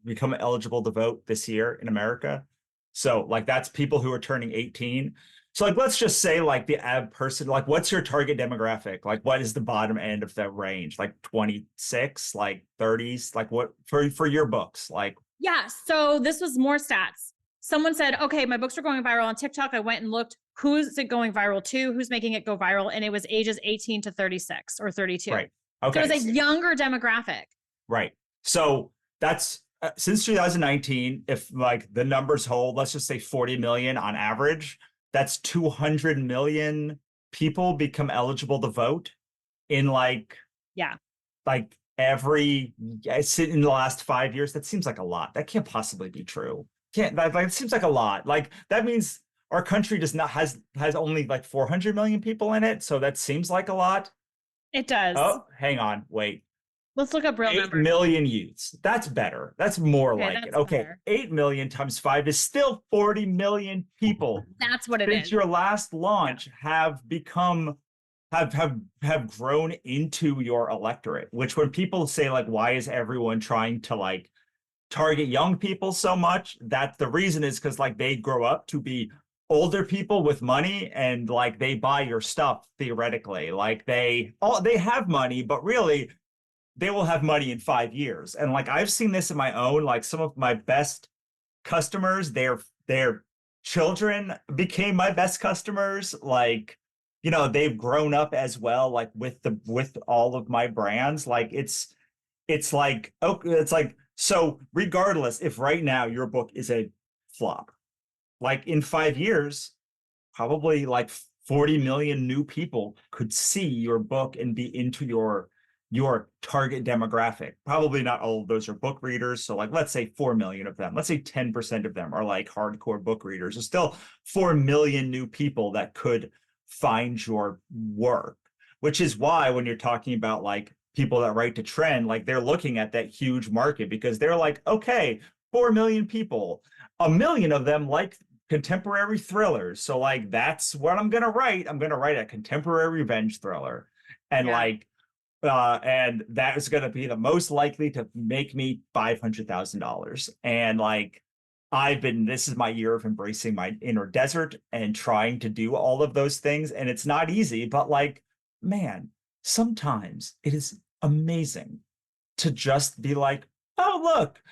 become eligible to vote this year in America. So like that's people who are turning 18. So like let's just say like the ab person, like what's your target demographic? Like what is the bottom end of that range? Like 26, like 30s, like what for your books? Like yeah. So this was more stats. Someone said, okay, my books are going viral on TikTok. I went and looked, who's it going viral to? Who's making it go viral? And it was ages 18 to 36 or 32. Right. Okay. So it was a younger demographic. Right. So that's since 2019, if like the numbers hold, let's just say 40 million on average, that's 200 million people become eligible to vote in like every in the last 5 years. That seems like a lot. That can't possibly be true. It seems like a lot. Like that means our country has only like 400 million people in it. So that seems like a lot. It does. Oh, hang on. Wait. Let's look up real numbers. 8 million youths. That's better. That's more like it. Okay. Better. 8 million times 5 is still 40 million people. That's what it is. Since your last launch have become have grown into your electorate, which when people say like, why is everyone trying to like target young people so much? That the reason is because like they grow up to be older people with money and like they buy your stuff theoretically. Like they have money, but really they will have money in 5 years. And like I've seen this in my own, like some of my best customers, their children became my best customers. Like, they've grown up as well, like with all of my brands. Like it's like So regardless, if right now your book is a flop, like in 5 years, probably like 40 million new people could see your book and be into your target demographic. Probably not all of those are book readers. So like, let's say 4 million of them, let's say 10% of them are like hardcore book readers. There's still 4 million new people that could find your work, which is why when you're talking about like people that write to trend, like they're looking at that huge market because they're like, okay, 4 million people, a million of them like contemporary thrillers. So like, that's what I'm going to write. I'm going to write a contemporary revenge thriller. And like, and that is going to be the most likely to make me $500,000. And like, this is my year of embracing my inner desert and trying to do all of those things. And it's not easy, but like, man, sometimes it is amazing to just be like, oh, look,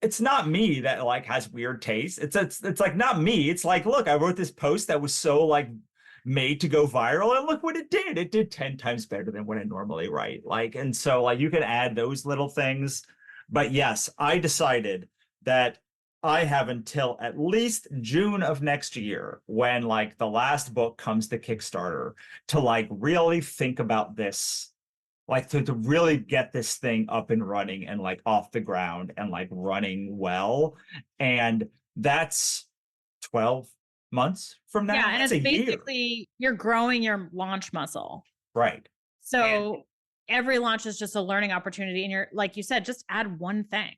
it's not me that like has weird taste. It's like not me. It's like, look, I wrote this post that was so like made to go viral and look what it did. It did 10 times better than what I normally write. Like, and so like you can add those little things. But yes, I decided that I have until at least June of next year when like the last book comes to Kickstarter to like really think about this, like to really get this thing up and running and like off the ground and like running well. And that's 12 months from now. Yeah, and That's it's a year. basically you're growing your launch muscle. Right. So every launch is just a learning opportunity. And you're, like you said, just add one thing.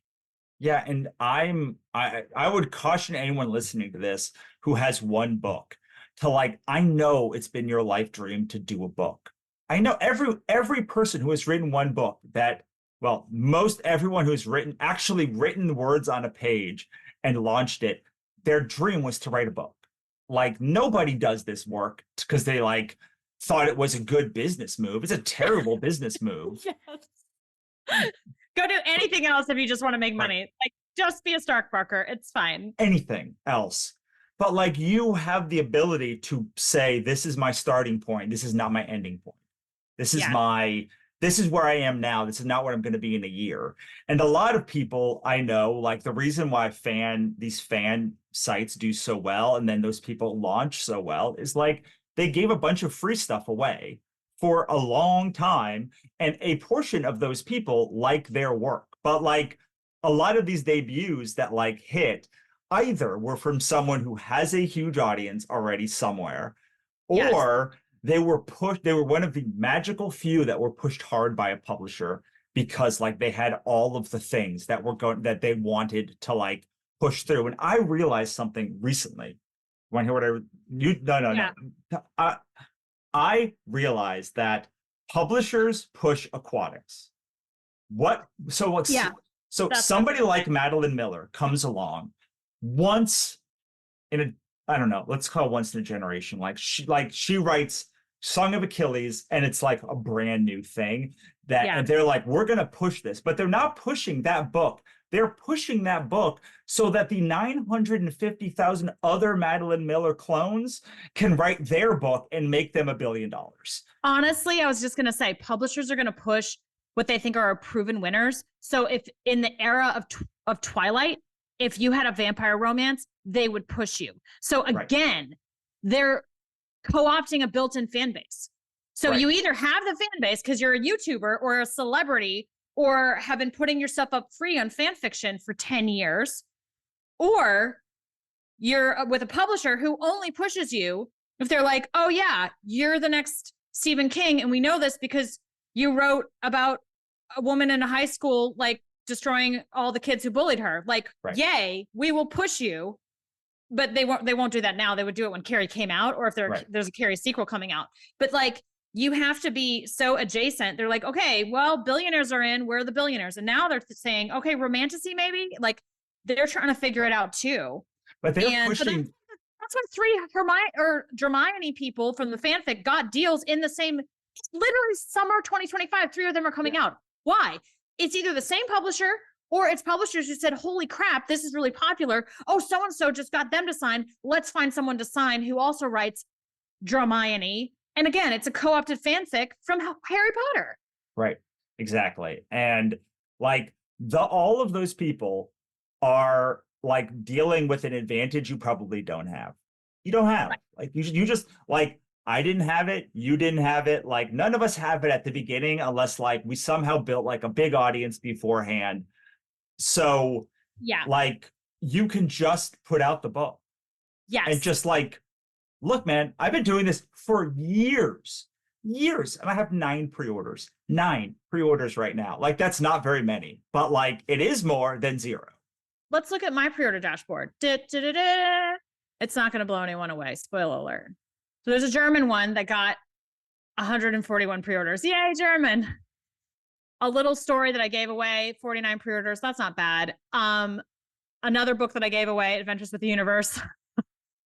Yeah. And I would caution anyone listening to this who has one book to like, I know it's been your life dream to do a book. I know every person who has written one book that, well, most everyone who's actually written words on a page and launched it, their dream was to write a book. Like nobody does this work because they like thought it was a good business move. It's a terrible business move. Yes. Go do anything else if you just want to make money. Right. Like just be a stockbroker. It's fine. Anything else. But like you have the ability to say, this is my starting point. This is not my ending point. This is this is where I am now. This is not where I'm going to be in a year. And a lot of people I know, like the reason why these fan sites do so well and then those people launch so well is like they gave a bunch of free stuff away for a long time. And a portion of those people like their work. But like a lot of these debuts that like hit either were from someone who has a huge audience already somewhere, or they were one of the magical few that were pushed hard by a publisher because like they had all of the things that they wanted to like push through. And I realized something recently. Want to hear no. I realized that publishers push aquatics. So somebody like Madeline Miller comes along once in a, I don't know, let's call it once in a generation. Like she writes Song of Achilles and it's like a brand new thing and they're like, we're going to push this, but they're not pushing that book. They're pushing that book so that the 950,000 other Madeline Miller clones can write their book and make them $1 billion. Honestly, I was just going to say publishers are going to push what they think are proven winners. So if in the era of Twilight, if you had a vampire romance, they would push you. So again, they're co-opting a built-in fan base. So you either have the fan base because you're a YouTuber or a celebrity or have been putting yourself up free on fan fiction for 10 years, or you're with a publisher who only pushes you if they're like, oh yeah, you're the next Stephen King. And we know this because you wrote about a woman in a high school, like destroying all the kids who bullied her. Like, yay, we will push you. But they won't do that now. They would do it when Carrie came out, or if there's a Carrie sequel coming out. But like, you have to be so adjacent. They're like, okay, well, billionaires are in. We're the billionaires. And now they're saying, okay, romantasy maybe. Like they're trying to figure it out too. But they're pushing. That's why 3 Hermione people from the fanfic got deals in the same, literally summer 2025. 3 of them are coming out. Why? It's either the same publisher or it's publishers who said, holy crap, this is really popular. Oh, so-and-so just got them to sign. Let's find someone to sign who also writes Hermione. And again, it's a co-opted fanfic from Harry Potter. Right. Exactly. And like all of those people are like dealing with an advantage you probably don't have. You don't have. Like you just like I didn't have it, you didn't have it. Like none of us have it at the beginning unless like we somehow built like a big audience beforehand. So Yeah. like you can just put out the book Yes. and just like, look, man, I've been doing this for years, and I have 9 pre-orders right now. Like that's not very many, but like it is more than 0. Let's look at my pre-order dashboard. It's not going to blow anyone away. Spoiler alert. So there's a German one that got 141 pre-orders. Yay, German. A little story that I gave away, 49 pre-orders. That's not bad. Another book that I gave away, Adventures with the Universe.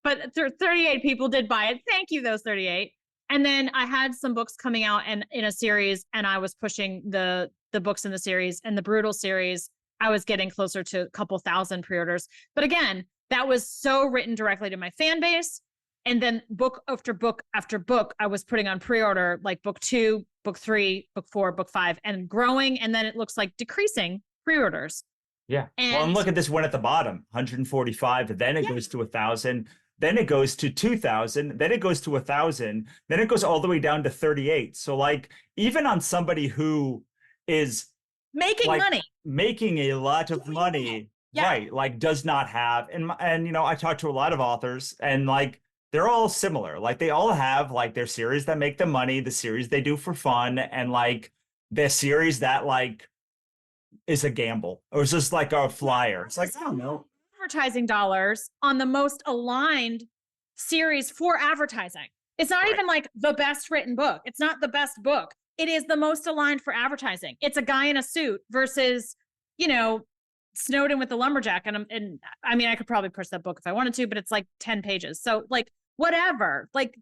But 38 people did buy it. Thank you, those 38. And then I had some books coming out and in a series, and I was pushing the books in the series, and the Brutal series, I was getting closer to a couple thousand pre-orders. But again, that was so written directly to my fan base. And then book after book after book, I was putting on pre-order, like book 2, book 3, book 4, book 5, and growing. And then it looks like decreasing pre-orders. Yeah. And look at this one at the bottom, 145. Then it goes to 1,000. Then it goes to 2,000. Then it goes to 1,000. Then it goes all the way down to 38. So like, even on somebody who is making like, money, making a lot of money, right? Like does not have, and you know, I talked to a lot of authors, and like, they're all similar. Like they all have like their series that make them money, the series they do for fun, and like the series that like is a gamble or is just like a flyer. It's like, I don't know. Advertising dollars on the most aligned series for advertising. It's not even like the best written book. It's not the best book. It is the most aligned for advertising. It's a guy in a suit versus, you know, Snowden with the lumberjack. And I mean, I could probably push that book if I wanted to, but it's like 10 pages. So like, whatever, like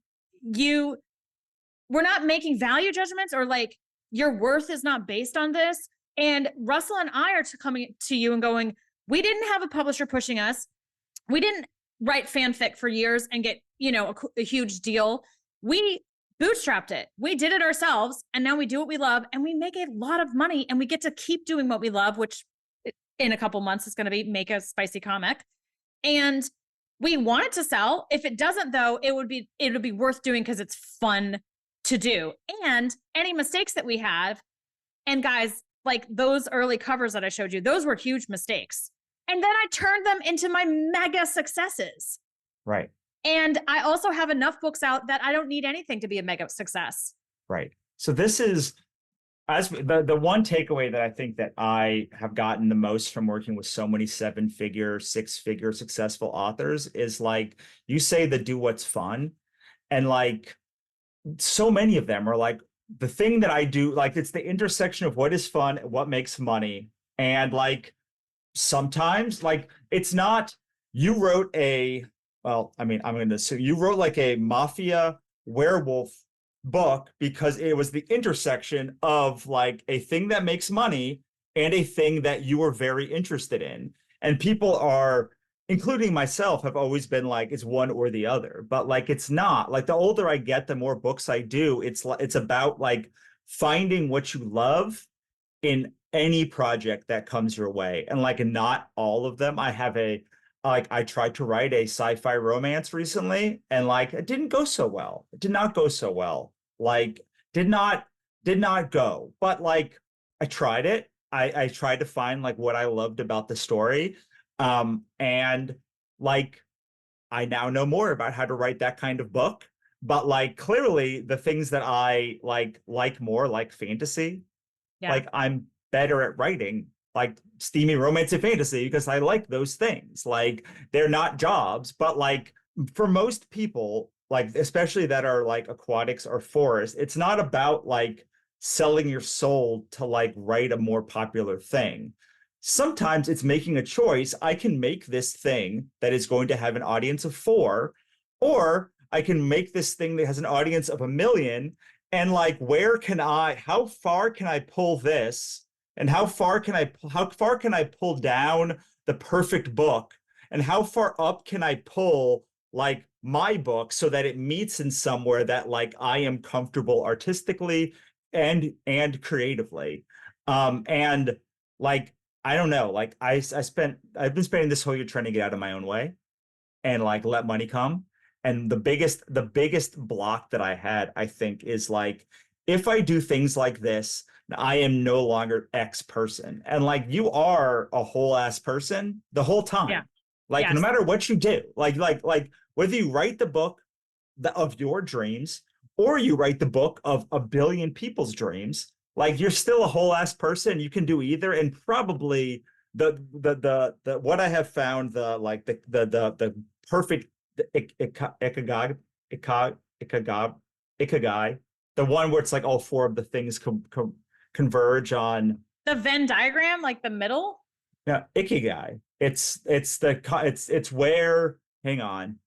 we're not making value judgments, or like your worth is not based on this. And Russell and I are coming to you and going, we didn't have a publisher pushing us. We didn't write fanfic for years and get, you know, a huge deal. We bootstrapped it. We did it ourselves. And now we do what we love, and we make a lot of money, and we get to keep doing what we love, which in a couple months is going to be make a spicy comic. And we want it to sell. If it doesn't, though, it would be worth doing because it's fun to do. And any mistakes that we have, and guys, like those early covers that I showed you, those were huge mistakes. And then I turned them into my mega successes. Right. And I also have enough books out that I don't need anything to be a mega success. Right. So this is as the one takeaway that I think that I have gotten the most from working with so many 7-figure, 6-figure successful authors is like, you say the do what's fun. And like, so many of them are like, the thing that I do, like, it's the intersection of what is fun, what makes money. And like, sometimes like, it's not, you wrote you wrote like a mafia werewolf book because it was the intersection of like a thing that makes money and a thing that you were very interested in. And people are, including myself, have always been like, it's one or the other, but like, it's not. Like the older I get, the more books I do. It's about like finding what you love in any project that comes your way. And like, not all of them. I tried to write a sci-fi romance recently, and like, it didn't go so well. It did not go so well. Like, did not go. But like, I tried it. I tried to find like what I loved about the story. And like, I now know more about how to write that kind of book. But like, clearly the things that I like more, like fantasy, like I'm better at writing like steamy romance and fantasy because I like those things. Like, they're not jobs, but like for most people, like especially that are like aquatics or forest, it's not about like selling your soul to like write a more popular thing. Sometimes it's making a choice. I can make this thing that is going to have an audience of 4, or I can make this thing that has an audience of 1 million. And like, how far can I pull this? And how far can I pull down the perfect book? And how far up can I pull like my book so that it meets in somewhere that like I am comfortable artistically and creatively? And like, I don't know. Like I've been spending this whole year trying to get out of my own way and like let money come. And the biggest block that I had, I think, is like, if I do things like this, I am no longer X person. And like, you are a whole ass person the whole Yeah. time. Like, no Yes. matter what you do, like whether you write the book of your dreams or you write the book of a billion people's dreams, like you're still a whole ass person. You can do either. And probably the what I have found, the perfect ikigai, ikigai, the one where it's like all four of the things converge on. The Venn diagram, like the middle. Yeah, ikigai. It's where, hang on.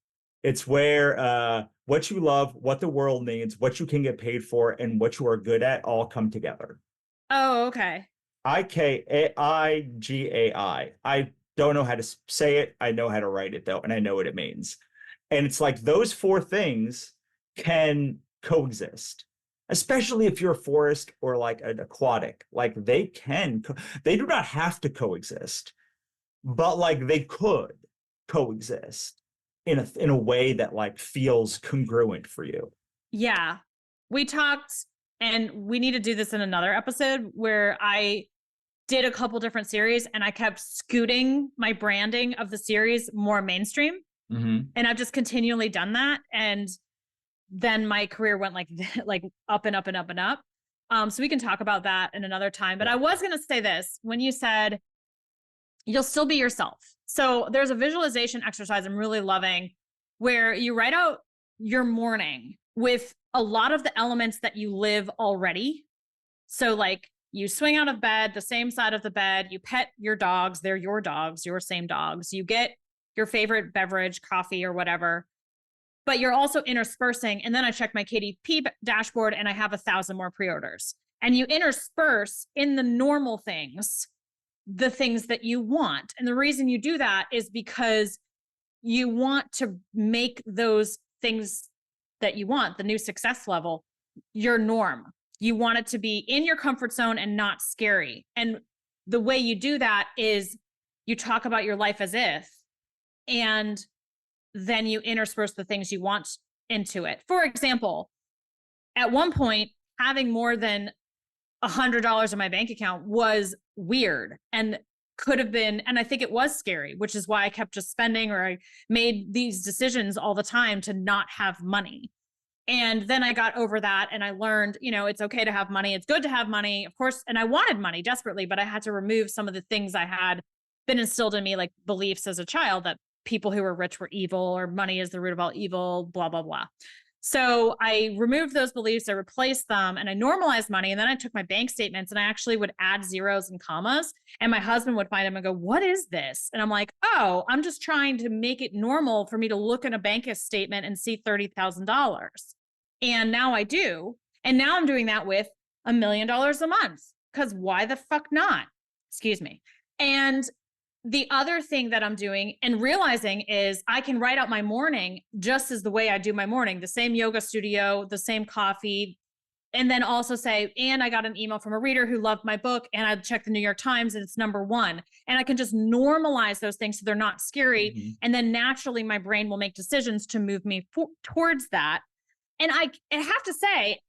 It's where what you love, what the world needs, what you can get paid for, and what you are good at all come together. Oh, okay. Ikigai. I don't know how to say it. I know how to write it though, and I know what it means. And it's like those four things can coexist, especially if you're a forest or like an aquatic. Like they do not have to coexist, but like they could coexist in a way that like feels congruent for you. Yeah. We talked, and we need to do this in another episode, where I did a couple different series and I kept scooting my branding of the series more mainstream. Mm-hmm. And I've just continually done that. And then my career went like up and up and up and up. So we can talk about that in another time. But I was going to say this, when you said you'll still be yourself. So there's a visualization exercise I'm really loving where you write out your morning with a lot of the elements that you live already. So like, you swing out of bed, the same side of the bed, you pet your dogs, they're your dogs, your same dogs. You get your favorite beverage, coffee or whatever, but you're also interspersing. And then I check my KDP dashboard and I have 1,000 more pre-orders. And you intersperse in the normal things, the things that you want. And the reason you do that is because you want to make those things that you want, the new success level, your norm. You want it to be in your comfort zone and not scary. And the way you do that is you talk about your life as if, and then you intersperse the things you want into it. For example, at one point, having more than $100 in my bank account was weird and could have been, and I think it was scary, which is why I kept just spending, or I made these decisions all the time to not have money. And then I got over that and I learned, it's okay to have money. It's good to have money, of course. And I wanted money desperately, but I had to remove some of the things I had been instilled in me, like beliefs as a child that people who were rich were evil, or money is the root of all evil, blah, blah, blah. So I removed those beliefs, I replaced them, and I normalized money. And then I took my bank statements and I actually would add zeros and commas, and my husband would find them and go, "What is this?" And I'm like, "Oh, I'm just trying to make it normal for me to look in a bank statement and see $30,000. And now I do. And now I'm doing that with $1 million a month, because why the fuck not? Excuse me. And the other thing that I'm doing and realizing is I can write out my morning just as the way I do my morning, the same yoga studio, the same coffee, and then also say, and I got an email from a reader who loved my book, and I checked the New York Times and it's #1. And I can just normalize those things so they're not scary. Mm-hmm. And then naturally my brain will make decisions to move me towards that. And I have to say,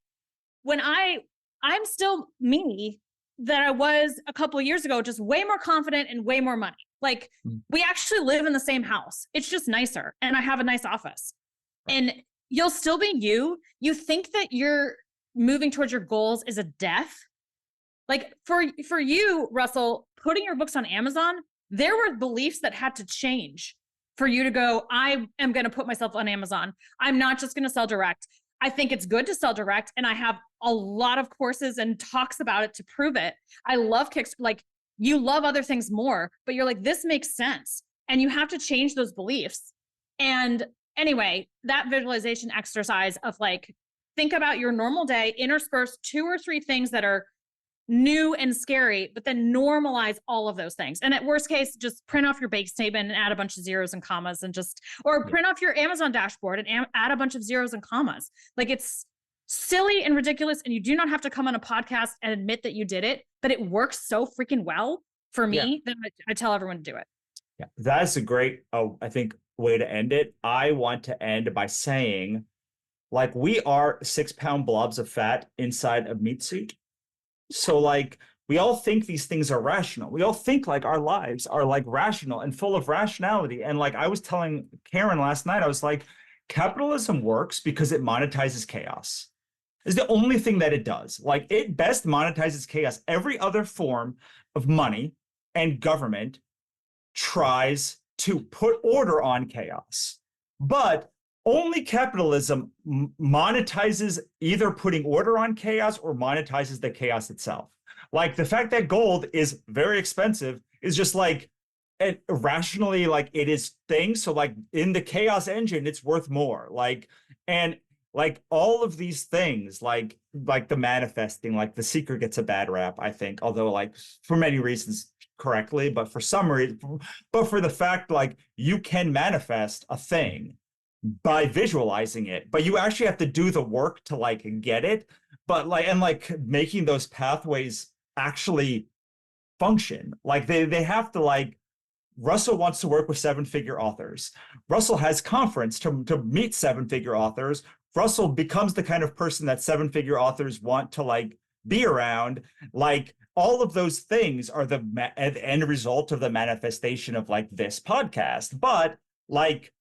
when I'm still me that I was a couple of years ago, just way more confident and way more money. Like we actually live in the same house. It's just nicer. And I have a nice office. And you'll still be you. You think that you're moving towards your goals is a death. Like for you, Russell, putting your books on Amazon, there were beliefs that had to change for you to go, I am going to put myself on Amazon. I'm not just going to sell direct. I think it's good to sell direct. And I have a lot of courses and talks about it to prove it. I love like you love other things more, but you're like, this makes sense. And you have to change those beliefs. And anyway, that visualization exercise of like, think about your normal day, intersperse 2 or 3 things that are new and scary, but then normalize all of those things. And at worst case, just print off your bank statement and add a bunch of zeros and commas and print off your Amazon dashboard and add a bunch of zeros and commas. Like it's silly and ridiculous. And you do not have to come on a podcast and admit that you did it, but it works so freaking well for me, then I tell everyone to do it. Yeah, that's a great, I think, way to end it. I want to end by saying, like, we are 6-pound blobs of fat inside a meat suit. So, like, we all think these things are rational. We all think like our lives are like rational and full of rationality. And like I was telling Karen last night, I was like, capitalism works because it monetizes chaos. It's the only thing that it does. Like, it best monetizes chaos. Every other form of money and government tries to put order on chaos, but only capitalism monetizes either putting order on chaos or monetizes the chaos itself. Like, the fact that gold is very expensive is just like irrationally, like, it is things. So like in the chaos engine, it's worth more. Like, and like all of these things, like the manifesting, like The Secret gets a bad rap, I think, although like for many reasons correctly, but for some reason, but for the fact, like, you can manifest a thing by visualizing it, but you actually have to do the work to like get it. But like, and like making those pathways actually function, like they have to, like, Russell wants to work with 7-figure authors. Russell has conference to meet 7-figure authors. Russell becomes the kind of person that 7-figure authors want to like be around. Like, all of those things are the end result of the manifestation of like this podcast. But like,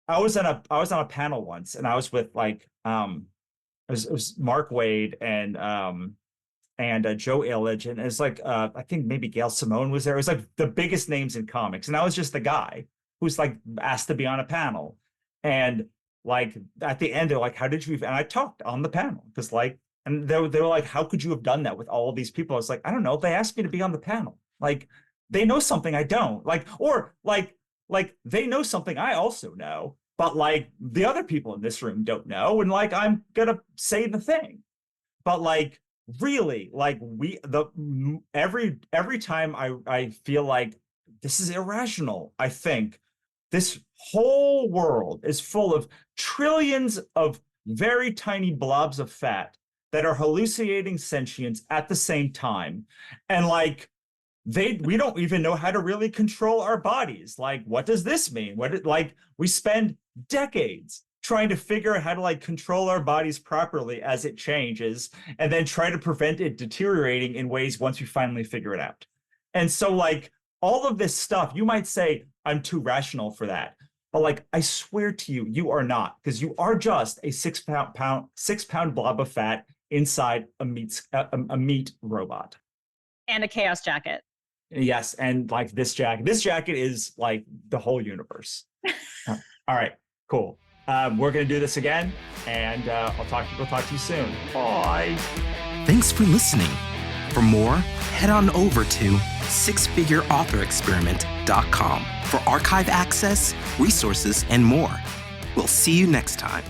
I was on a panel once, and I was with like it was Mark Wade and Joe Illidge, and it's like I think maybe Gail Simone was there. It was like the biggest names in comics, and I was just the guy who's like asked to be on a panel. And like at the end, they're like, "How did you?" And I talked on the panel because like, and they were like, "How could you have done that with all of these people?" I was like, "I don't know. They asked me to be on the panel. Like, they know something I don't. Like, or like they know something I also know, but like the other people in this room don't know. And like, I'm gonna say the thing, but like." Really, like every time I feel like this is irrational, I think this whole world is full of trillions of very tiny blobs of fat that are hallucinating sentience at the same time. And like we don't even know how to really control our bodies. Like, what does this mean? Like, we spend decades trying to figure out how to like control our bodies properly as it changes, and then try to prevent it deteriorating in ways once we finally figure it out. And so like all of this stuff, you might say, I'm too rational for that. But like, I swear to you, you are not, because you are just a 6-pound blob of fat inside a meat robot. And a chaos jacket. Yes, and like this jacket is like the whole universe. All right, cool. We're going to do this again, and we'll talk to you soon. Bye. Thanks for listening. For more, head on over to sixfigureauthorexperiment.com for archive access, resources, and more. We'll see you next time.